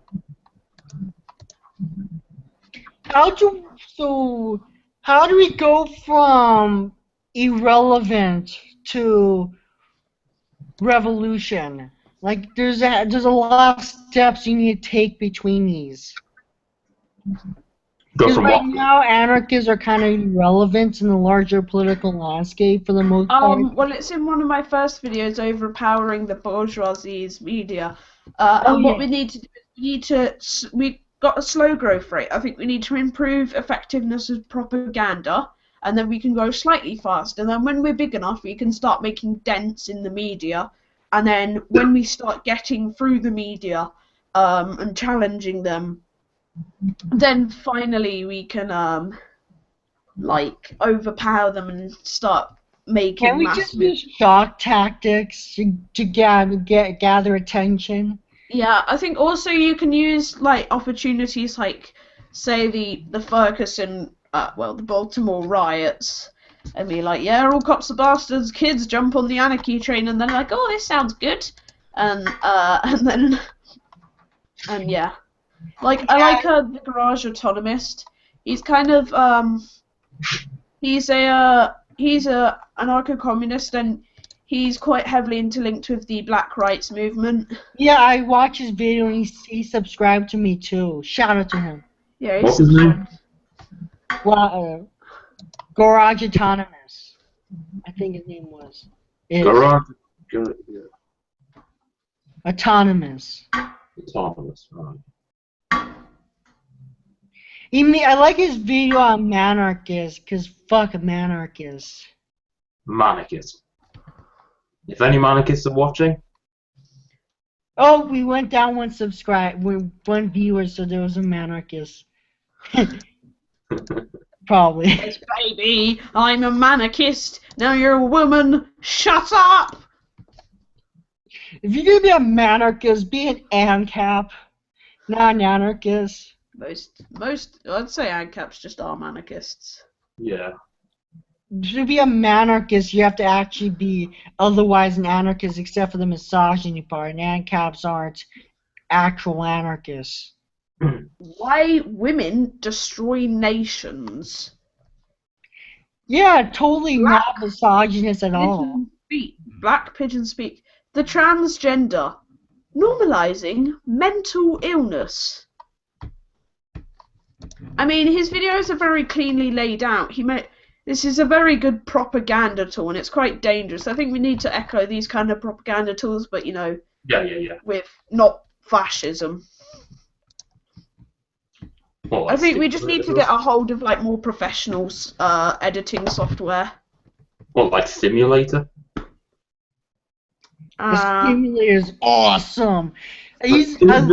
How do we go from irrelevant to revolution? Like, there's a lot of steps you need to take between these. Because right now, anarchists are kind of irrelevant in the larger political landscape for the most part. Well, it's in one of my first videos, overpowering the bourgeoisie's media. What we need to do is we got a slow growth rate. I think we need to improve effectiveness of propaganda, and then we can go slightly fast. And then when we're big enough, we can start making dents in the media. And then when we start getting through the media and challenging them, then finally we can like overpower them and start making. Can we just use shock tactics to gather attention? Yeah, I think also you can use like opportunities like, say, the Ferguson, the Baltimore riots, and be like, yeah, all cops are bastards, kids jump on the anarchy train, and then like, oh, this sounds good, and yeah, like I like the Garage Autonomist. He's kind of he's a anarcho-communist, and he's quite heavily interlinked with the Black Rights movement. Yeah, I watched his video and he subscribed to me too. Shout out to him. Yeah. What's his name? Well, Garage Autonomous, I think his name was. Garage. Autonomous. Autonomous. Right. I like his video on Manarchist, because fuck Manarchist. Manarchist. If any Manarchists are watching. Oh, we went down one viewer, so there was a Manarchist. Probably. Yes, baby, I'm a anarchist. Now you're a woman. Shut up. If you're gonna be a manarchist, be an ANCAP, not an anarchist. Most, I'd say ANCAPs just are anarchists. Yeah. To be a manarchist, you have to actually be otherwise an anarchist, except for the misogyny part. And ANCAPs aren't actual anarchists. Why women destroy nations? Yeah, totally not misogynist at all. Pigeon speak. Black pigeon speak. The transgender. Normalizing mental illness. I mean, his videos are very cleanly laid out. This is a very good propaganda tool, and it's quite dangerous. I think we need to echo these kind of propaganda tools, but, you know, Yeah. with not fascism. Well, I think we just need to get a hold of, like, more professional editing software. Well, like Simulator? The Simulator is awesome. I Like, love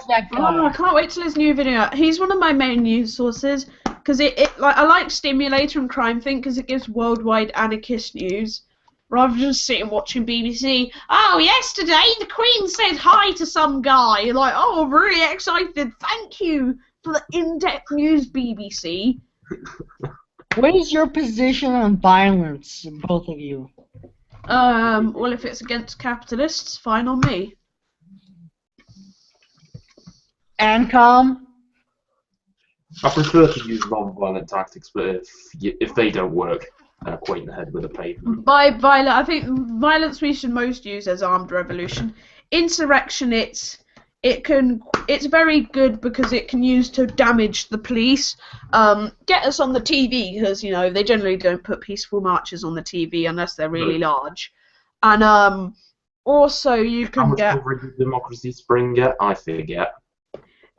that Oh, I guy. can't wait till his new video. He's one of my main news sources because I like Stimulator and Crime Think because it gives worldwide anarchist news rather than just sitting watching BBC. Oh, yesterday the Queen said hi to some guy. You're like, oh, I'm really excited. Thank you for the in-depth news, BBC. What is your position on violence, both of you? Well, if it's against capitalists, fine on me. ANCOM? I prefer to use non-violent tactics, but if they don't work, quite in the head with a pavement. By violent, I think violence we should most use as armed revolution. Insurrection, it's very good because it can use to damage the police, get us on the TV because you know they generally don't put peaceful marches on the TV unless they're really large, and also you How can much get coverage did Democracy Spring get? I forget.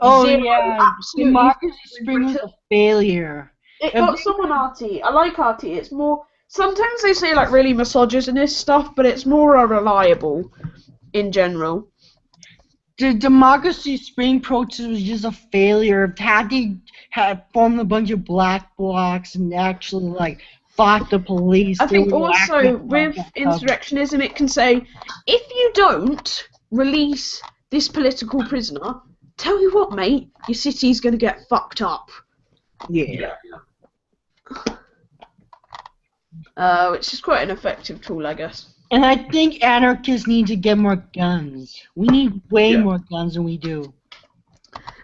Oh, zero, yeah. absolutely Democracy Spring was a failure. It got someone RT. I like RT. It's more. Sometimes they say like really misogynist stuff, but it's more reliable in general. The Democracy Spring protest was just a failure. Had they had formed a bunch of black blocs and actually like fought the police. I they think would actually also with insurrectionism, it can say if you don't release this political prisoner, tell you what, mate, your city's gonna get fucked up. Yeah. Which is quite an effective tool, I guess. And I think anarchists need to get more guns. We need way more guns than we do.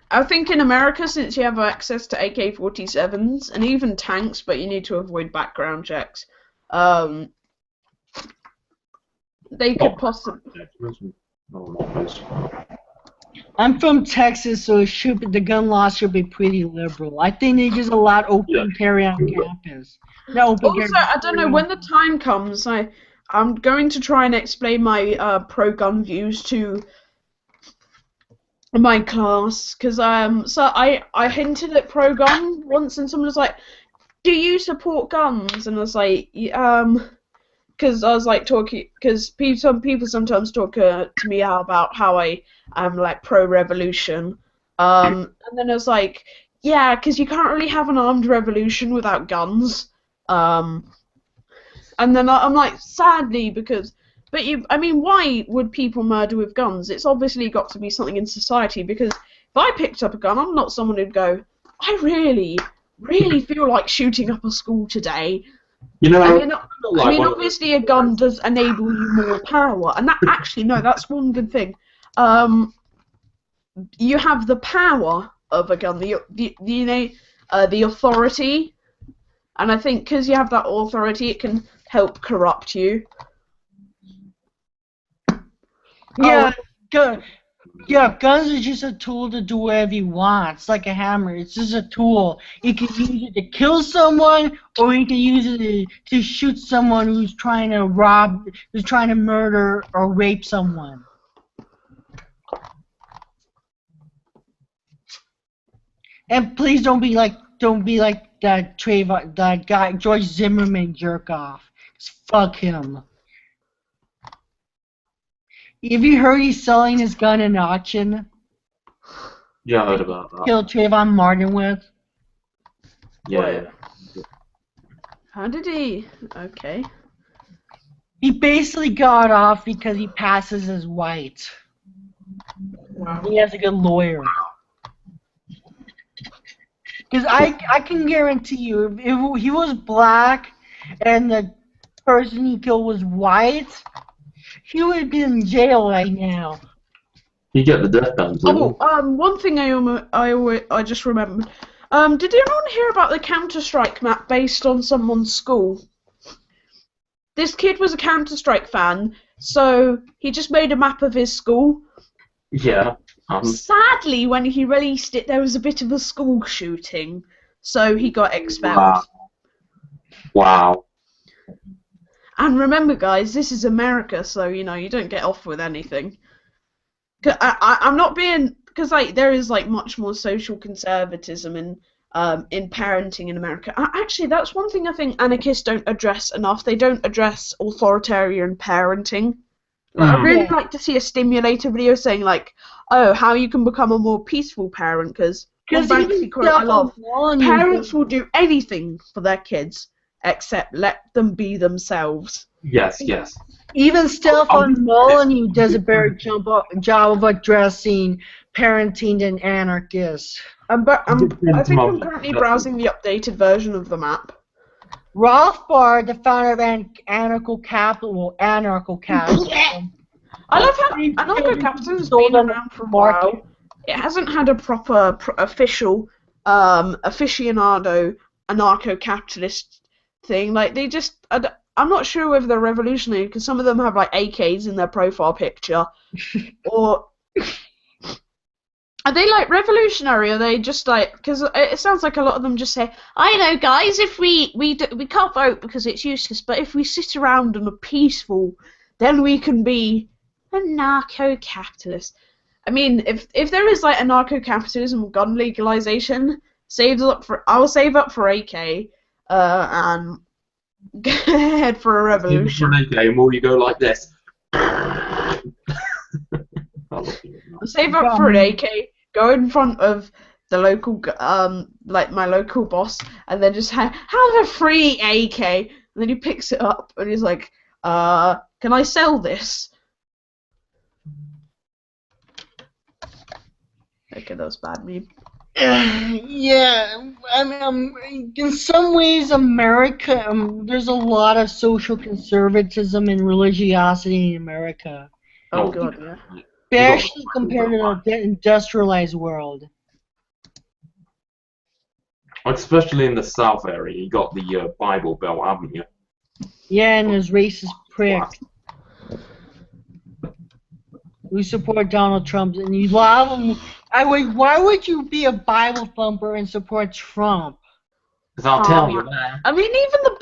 I think in America, since you have access to AK-47s and even tanks, but you need to avoid background checks, they could possibly. I'm from Texas, so the gun laws should be pretty liberal. I think they just allowed open carry on campus. No open carry. Also, I don't know, when the time comes, I'm going to try and explain my pro-gun views to my class, because I hinted at pro-gun once, and someone was like, "Do you support guns?" And I was like, because I was like talking, because some people sometimes talk to me about how I am like pro-revolution, and then I was like, yeah, because you can't really have an armed revolution without guns, and then I'm like, sadly, I mean, why would people murder with guns? It's obviously got to be something in society, because if I picked up a gun, I'm not someone who'd go, I really, really feel like shooting up a school today. You know, I mean, obviously a gun does enable you more power, and that actually, no, that's one good thing. You have the power of a gun, the authority, and I think because you have that authority, it can help corrupt you. Yeah, yeah, guns are just a tool to do whatever you want. It's like a hammer. It's just a tool. You can use it to kill someone, or you can use it to shoot someone who's trying to murder or rape someone. And please don't be like that guy George Zimmerman jerk off. Just fuck him. Have you heard he's selling his gun in auction? Yeah, I heard about that. Killed Trayvon Martin with. Yeah. How did he? Okay. He basically got off because he passes as white. Wow. He has a good lawyer. Because I can guarantee you, if he was black and the person he killed was white, he would be in jail right now. You get the death penalty. Oh, one thing I just remembered. Did anyone hear about the Counter-Strike map based on someone's school? This kid was a Counter-Strike fan, so he just made a map of his school. Yeah. Sadly, when he released it, there was a bit of a school shooting, so he got expelled. Wow. And remember, guys, this is America, so you don't get off with anything. I'm not being, because there is much more social conservatism in parenting in America. Actually, that's one thing I think anarchists don't address enough. They don't address authoritarian parenting. I'd really like to see a stimulator video saying oh, how you can become a more peaceful parent, because Banksy quote I love, parents will do anything for their kids except let them be themselves. Yes. Even Stefan Molyneux does a better job of addressing parenting than anarchists. I think I'm currently browsing the updated version of the map. Rothbard, the founder of anarcho-capitalism. I love how anarcho-capitalism has been around for a while. It hasn't had a proper official aficionado anarcho-capitalist thing. They just... I'm not sure whether they're revolutionary, because some of them have AKs in their profile picture. Or... Are they revolutionary? Or are they just because it sounds like a lot of them just say, I know guys, if we can't vote because it's useless, but if we sit around and are peaceful, then we can be anarcho-capitalist. I mean, if there is anarcho-capitalism, gun legalization, I'll save up for AK, and go ahead for a revolution. For an AK, and will you go like this? I'll save up for an AK. Go in front of the local, my local boss, and then just have a free AK. And then he picks it up, and he's like, can I sell this? Okay, that was bad meme. Yeah, I mean, in some ways, America, there's a lot of social conservatism and religiosity in America. Oh god, yeah. Especially compared to the industrialized world. Especially in the South area, you got the Bible Belt, haven't you? Yeah, and there's racist pricks who support Donald Trump, and you love him. Why would you be a Bible thumper and support Trump? Because I'll tell you that. I mean,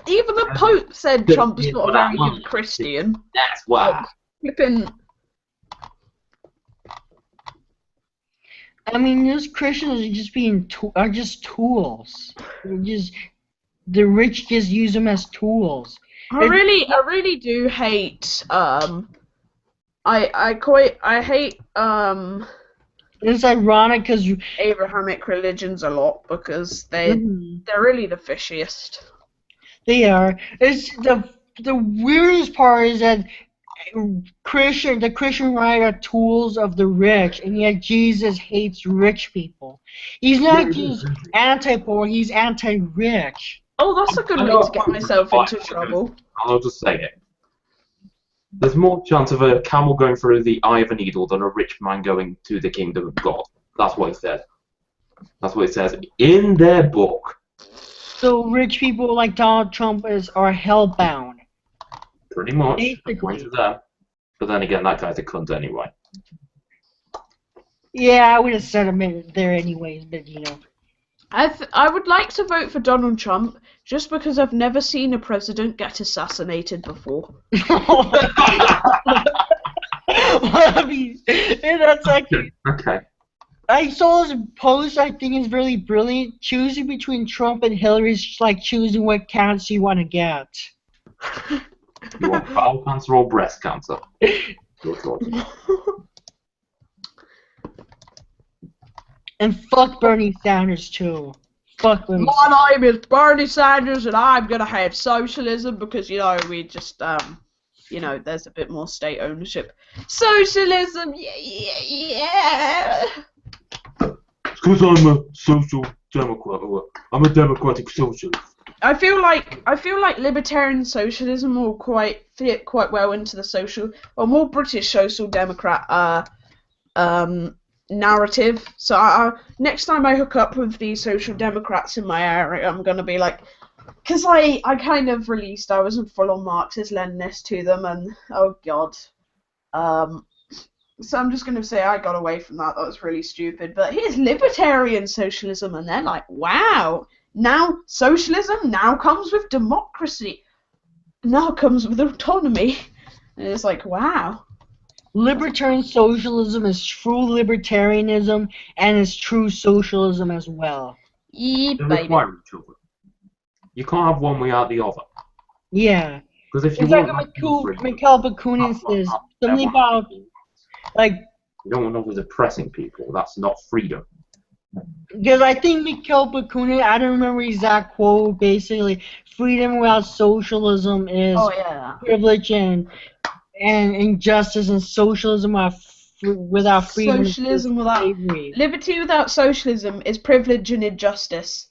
even the Pope said Trump's not a very good Christian. That's why. Flipping. I mean, those Christians are just tools. The rich just use them as tools. I really do hate. I hate. It's ironic because Abrahamic religions a lot because they're really the fishiest. They are. It's the weirdest part is that the Christian right are tools of the rich, and yet Jesus hates rich people. He's not just anti-poor; he's anti-rich. Oh, that's a good way to get myself into trouble. I'll just say it. There's more chance of a camel going through the eye of a needle than a rich man going to the kingdom of God. That's what it says. That's what it says in their book. So rich people like Donald Trump are hellbound. Pretty much. Basically. According to them. But then again, that guy's a cunt anyway. Yeah, I would have said him there anyways, but you know. I would like to vote for Donald Trump just because I've never seen a president get assassinated before. I mean, that's okay. I saw this post. I think it's really brilliant. Choosing between Trump and Hillary is just like choosing what cancer you want to get. You want bowel cancer or breast cancer? Your choice. And fuck Bernie Sanders too. fuck with me. My name is Bernie Sanders, and I'm gonna have socialism because we just there's a bit more state ownership. Socialism, yeah. Because I'm a social democrat, or I'm a democratic socialist. I feel like libertarian socialism will fit quite well into the more British social democrat narrative. So next time I hook up with the social democrats in my area, I'm gonna be like, because I kind of I was in full on Marxist Leninist to them, and oh god, so I'm just gonna say I got away from that. That was really stupid. But here's libertarian socialism, and they're like, wow, now socialism now comes with democracy, now comes with autonomy, and it's like, wow. Libertarian socialism is true libertarianism and is true socialism as well. Yeah, They baby. require each other. You can't have one without the other. Yeah. Because if you It's like want Mikhail Bakunin says, something about, like... You don't want others oppressing people. That's not freedom. Because I think Mikhail Bakunin, I don't remember the exact quote, basically, freedom without socialism is privilege and injustice, and socialism without freedom Socialism is slavery. liberty without socialism is privilege and injustice.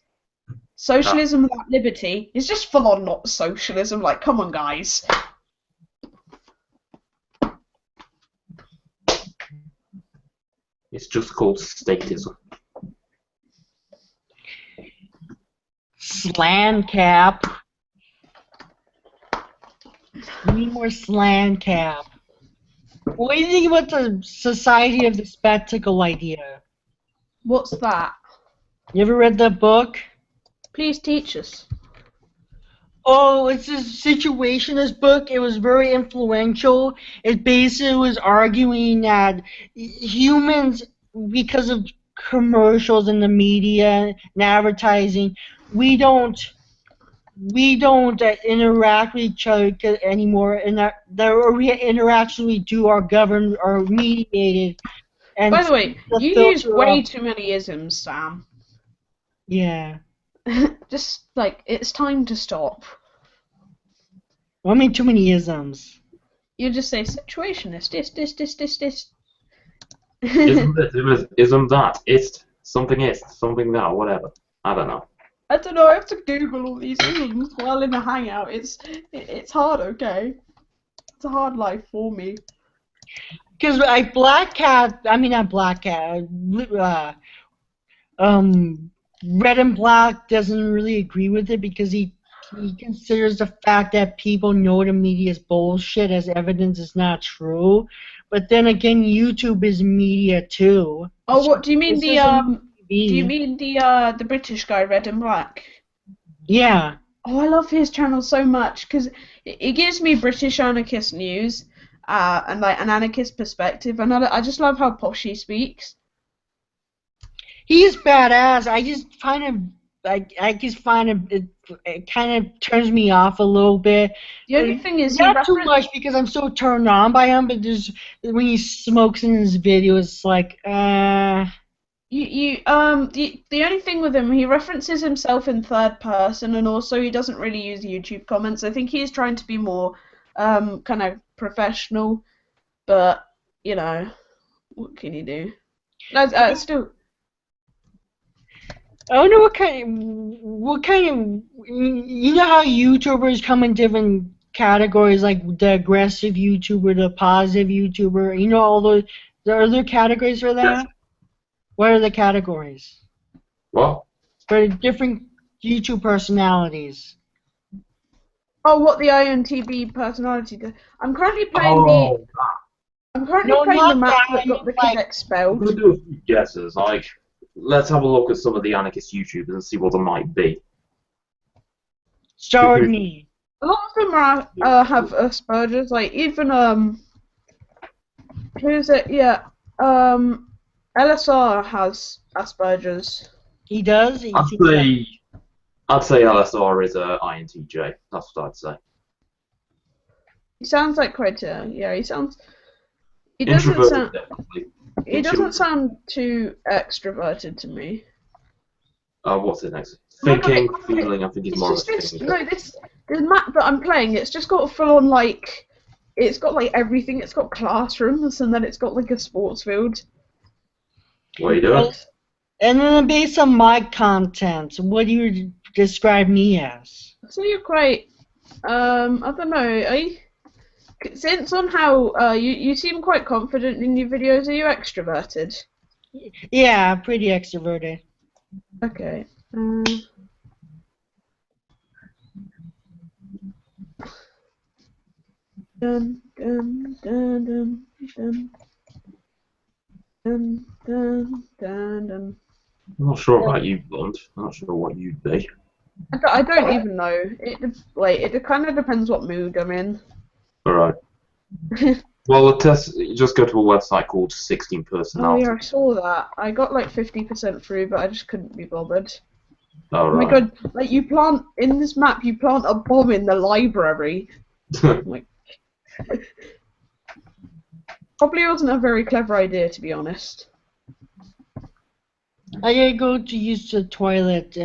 Socialism without liberty is just full on not socialism. Like, come on, guys. It's just called statism. Slan cap. We need more slan cap. What do you think about the Society of the Spectacle idea? What's that? You ever read that book? Please teach us. Oh, it's a situationist book. It was very influential. It basically was arguing that humans, because of commercials in the media and advertising, we don't interact with each other anymore, and that the interactions we do are governed or mediated. And by the way, you use way too many isms, Sam. Yeah. Just like it's time to stop. Well, I mean, too many isms. You just say situationist. This. Isn't this? Isn't that? Ist. Something is. Something that. Whatever. I don't know. I don't know. I have to Google all these isms while in a hangout. It's hard. Okay. It's a hard life for me. Because not Black Cat. Red and Black doesn't really agree with it because he considers the fact that people know the media is bullshit as evidence is not true. But then again, YouTube is media too. Oh, what do you mean Do you mean the British guy, Red and Black? Yeah. Oh, I love his channel so much because it gives me British anarchist news and like an anarchist perspective, and I just love how posh he speaks. He's badass. I just find him it kind of turns me off a little bit. The only thing is not too much because I'm so turned on by him, but just when he smokes in his videos, it's like the only thing with him, he references himself in third person, and also he doesn't really use YouTube comments. I think he's trying to be more kind of professional, but what can you do? Still. I wonder what kind of you know how YouTubers come in different categories, like the aggressive YouTuber, the positive YouTuber. You know all those. Are there categories for that? Yes. What are the categories? What? For different YouTube personalities. Oh, what the INTB personality does. I'm currently playing I'm currently playing the map that got the kid expelled. I'm gonna do a few guesses. Like, let's have a look at some of the anarchist YouTubers and see what they might be. Start with me. A lot of them have Asperger's. Like even who's it? Yeah, LSR has Asperger's. He does. I'd say LSR is a INTJ. That's what I'd say. He sounds like quite he sounds. He Introverted, definitely. He doesn't sound too extroverted to me. What's it next? Oh my God, Thinking, feeling. I think it's it's more of just a this. thinking. No, the map that I'm playing. It's just got full on like. It's got like everything. It's got classrooms, and then it's got like a sports field. What are you doing? And then based on my content, what do you describe me as? So you're quite. I don't know. Since on how you seem quite confident in your videos. Are you extroverted? Yeah, pretty extroverted. Okay. Dun dun dun dun dun dun dun dun dun. I'm not sure about you, Blonde. I'm not sure what you'd be. I don't even know. It kind of depends what mood I'm in. Alright. Well, the test, you just go to a website called 16 Oh Personality. yeah, I saw that. I got like 50% through, but I just couldn't be bothered. Oh, Oh my right. God! Like you plant in this map, you plant a bomb in the library. Like, probably wasn't a very clever idea, to be honest. I gotta go to use the toilet.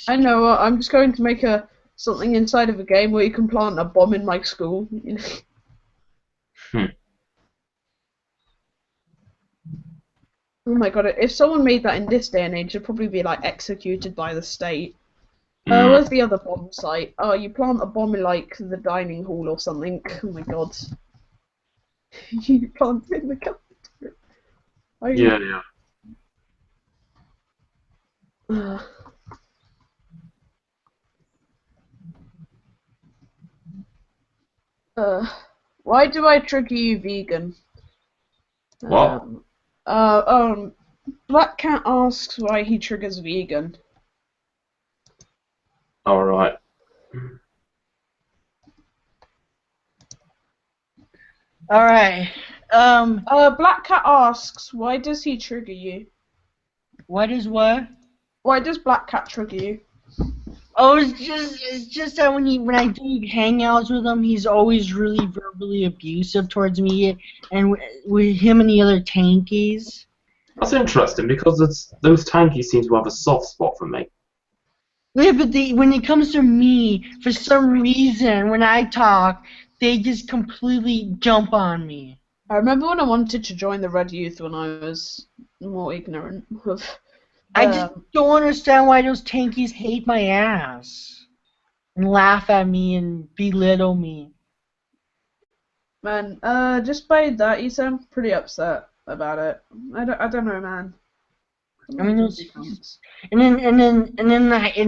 I know. I'm just going to make something inside of a game where you can plant a bomb in my school. Hmm. Oh my God! If someone made that in this day and age, they'd probably be like executed by the state. Hmm. Where's the other bomb site? Oh, you plant a bomb in like the dining hall or something. Oh my God! You plant it in the cafeteria. Yeah. Why do I trigger you, vegan? What? Black Cat asks why he triggers vegan. Alright. All right. Black Cat asks why does he trigger you? What is what? Why does Black Cat trigger you? Oh, it's just that when I do hangouts with him, he's always really verbally abusive towards me, and with him and the other tankies. That's interesting because those tankies seem to have a soft spot for me. Yeah, but when it comes to me, for some reason, when I talk, they just completely jump on me. I remember when I wanted to join the Red Youth when I was more ignorant of. I just don't understand why those tankies hate my ass and laugh at me and belittle me. Man, just by that, you sound pretty upset about it. I don't know, man. I mean, and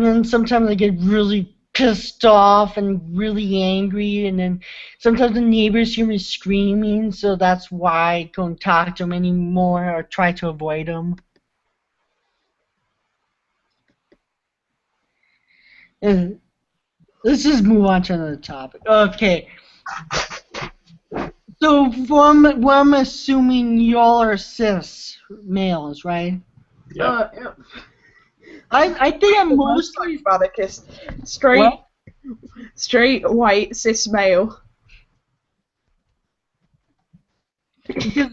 then sometimes I get really pissed off and really angry, and then sometimes the neighbors hear me screaming, so that's why I don't talk to them anymore or try to avoid them. And let's just move on to another topic. Okay. So, I'm assuming y'all are cis males, right? Yeah. Yeah. I think I'm mostly Anarchist. what? Straight, white, cis male. Because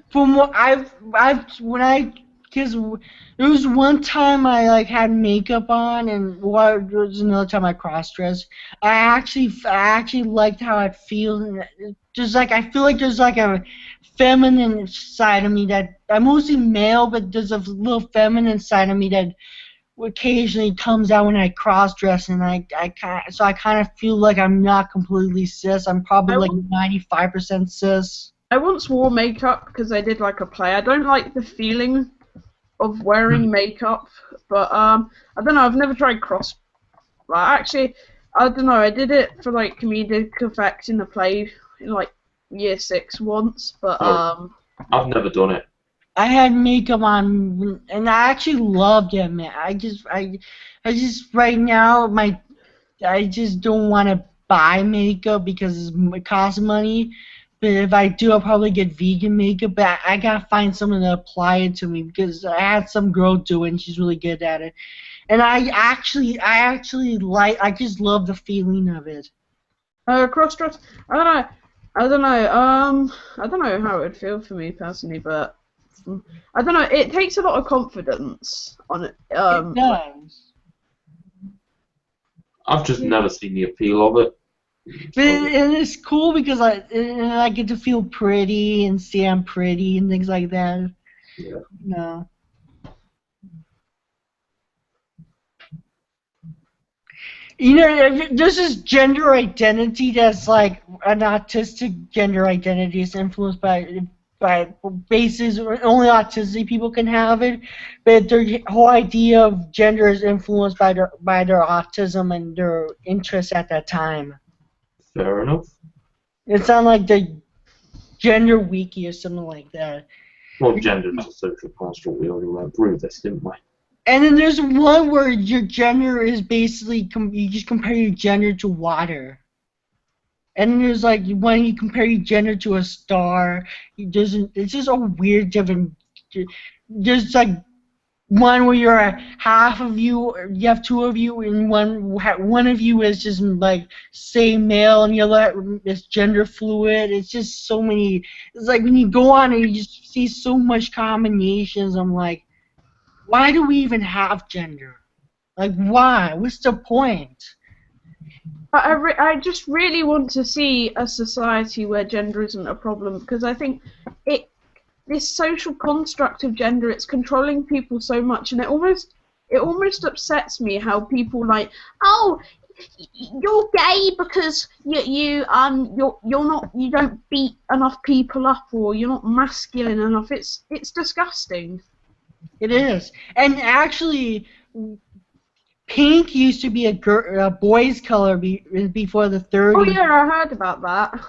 from what because there was one time I like had makeup on, and there was another time I cross dressed. I actually liked how it feels, and just like I feel like there's like a feminine side of me that I'm mostly male, but there's a little feminine side of me that occasionally comes out when I cross dress, and I kind of feel like I'm not completely cis. I'm probably like 95% cis. I once wore makeup because I did like a play. I don't like the feeling of wearing makeup, but I don't know. I've never tried cross. Well, actually, I don't know. I did it for like comedic effect in the play in like year 6 once, but I've never done it. I had makeup on, and I actually loved it, man. I just right now I just don't want to buy makeup because it costs money. But if I do, I'll probably get vegan makeup. But I gotta find someone to apply it to me because I had some girl do it, and she's really good at it. And I just love the feeling of it. cross dress. I don't know. I don't know how it would feel for me personally, but I don't know. It takes a lot of confidence on it. It does. I've just never seen the appeal of it. But it's cool because I get to feel pretty and say I'm pretty and things like that. Yeah. No. You know, there's this gender identity that's like an autistic gender identity is influenced by bases only autistic people can have it, but their whole idea of gender is influenced by their autism and their interests at that time. Fair enough. It's on like the gender wiki or something like that. Well, gender is a social construct. We already went through this, didn't we? And then there's one where your gender is basically you just compare your gender to water. And then there's like when you compare your gender to a star, it's just a weird different. There's like one where you're half of you have two of you, and one of you is just like say male, and the other is gender fluid. It's just so many. It's like when you go on and you just see so much combinations. I'm like, why do we even have gender? Like, why? What's the point? I just really want to see a society where gender isn't a problem, because I think this social construct of gender, it's controlling people so much, and it almost upsets me how people like, oh, you're gay because you don't beat enough people up, or you're not masculine enough. It's disgusting. It is. And actually, pink used to be a boy's color before the 30s. Oh yeah, I heard about that.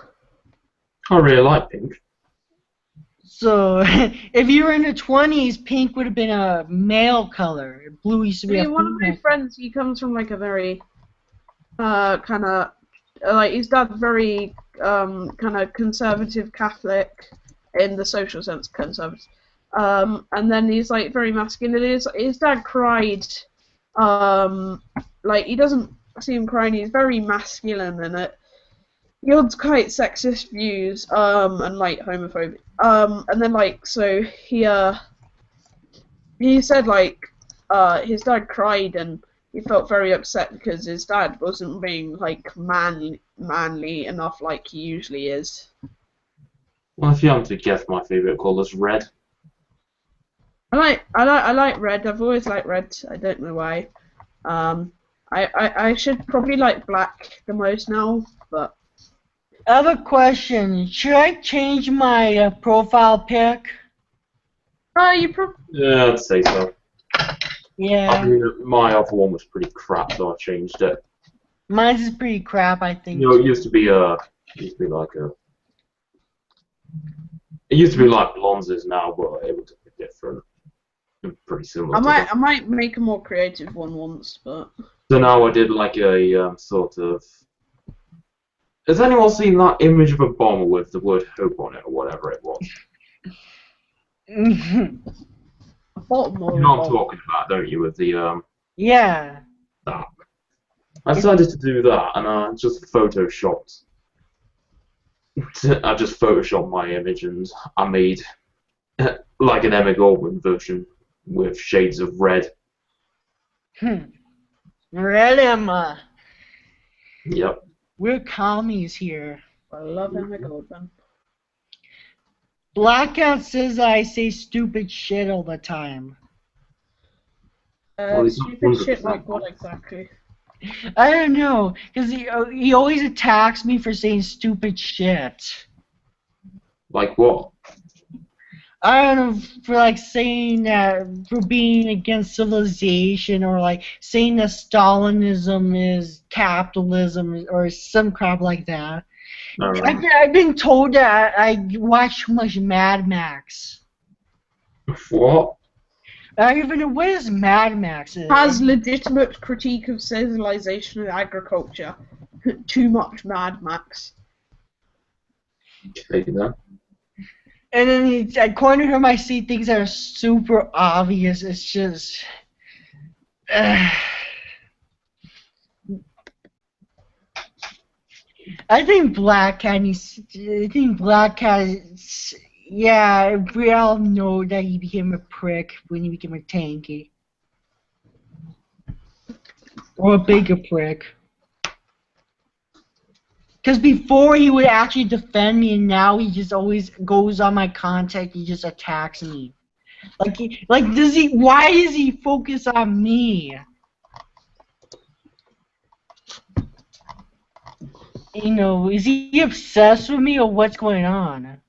I really like pink. So, if you were in the 20s, pink would have been a male color. Blue used to be a One of my female. friends, he comes from like a very kind of like his dad's very kind of conservative Catholic in the social sense, conservative. And then he's like very masculine. His dad cried. Like he doesn't see him crying. He's very masculine, and he holds quite sexist views. And like homophobic. And then like so he said like his dad cried, and he felt very upset because his dad wasn't being like manly enough like he usually is. Well, if you haven't to guess, my favourite colour's red. I like red. I've always liked red. I don't know why. I should probably like black the most now, but. I have a question. Should I change my profile pic? Yeah, I'd say so. Yeah. I mean, my other one was pretty crap, so I changed it. Mine's is pretty crap, I think. You know, it used to be like Blonze's now, but it was a bit different. Pretty similar. I might make a more creative one once, but. So now I did like a sort of. Has anyone seen that image of a bomber with the word hope on it, or whatever it was? Mhm. Bottom You know what I'm talking about, don't you? With the Yeah. that. I decided to do that, and I just photoshopped. I just photoshopped my image, and I made like an Emma Goldman version with shades of red. Red Emma. Yep. We're commies here. I love Emma Goldman. Blackout says I say stupid shit all the time. Well, he's not Stupid shit 100% like what exactly? I don't know, because he always attacks me for saying stupid shit. Like what? I don't know, for like saying that, for being against civilization, or like saying that Stalinism is capitalism, or some crap like that. I've been told that I watch too much Mad Max. What? I don't even know what is Mad Max. Has legitimate critique of civilization and agriculture. Too much Mad Max. Okay, then. And then according to him, I see things that are super obvious. It's just. I think Black Cat Yeah, we all know that he became a prick when he became a tanky. Or a bigger prick. Because before he would actually defend me, and now he just always goes on my contact, he just attacks me. Why does he focus on me? You know, is he obsessed with me or what's going on?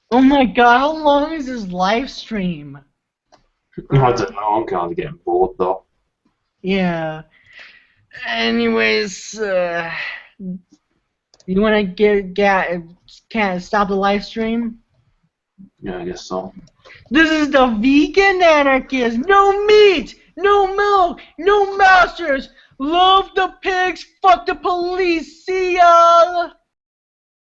Oh my god, how long is this live stream? I don't know, I'm kind of getting bored though. Yeah. Anyways, you wanna can't stop the live stream? Yeah, I guess so. This is the vegan anarchist. No meat, no milk, no masters. Love the pigs. Fuck the police. See y'all.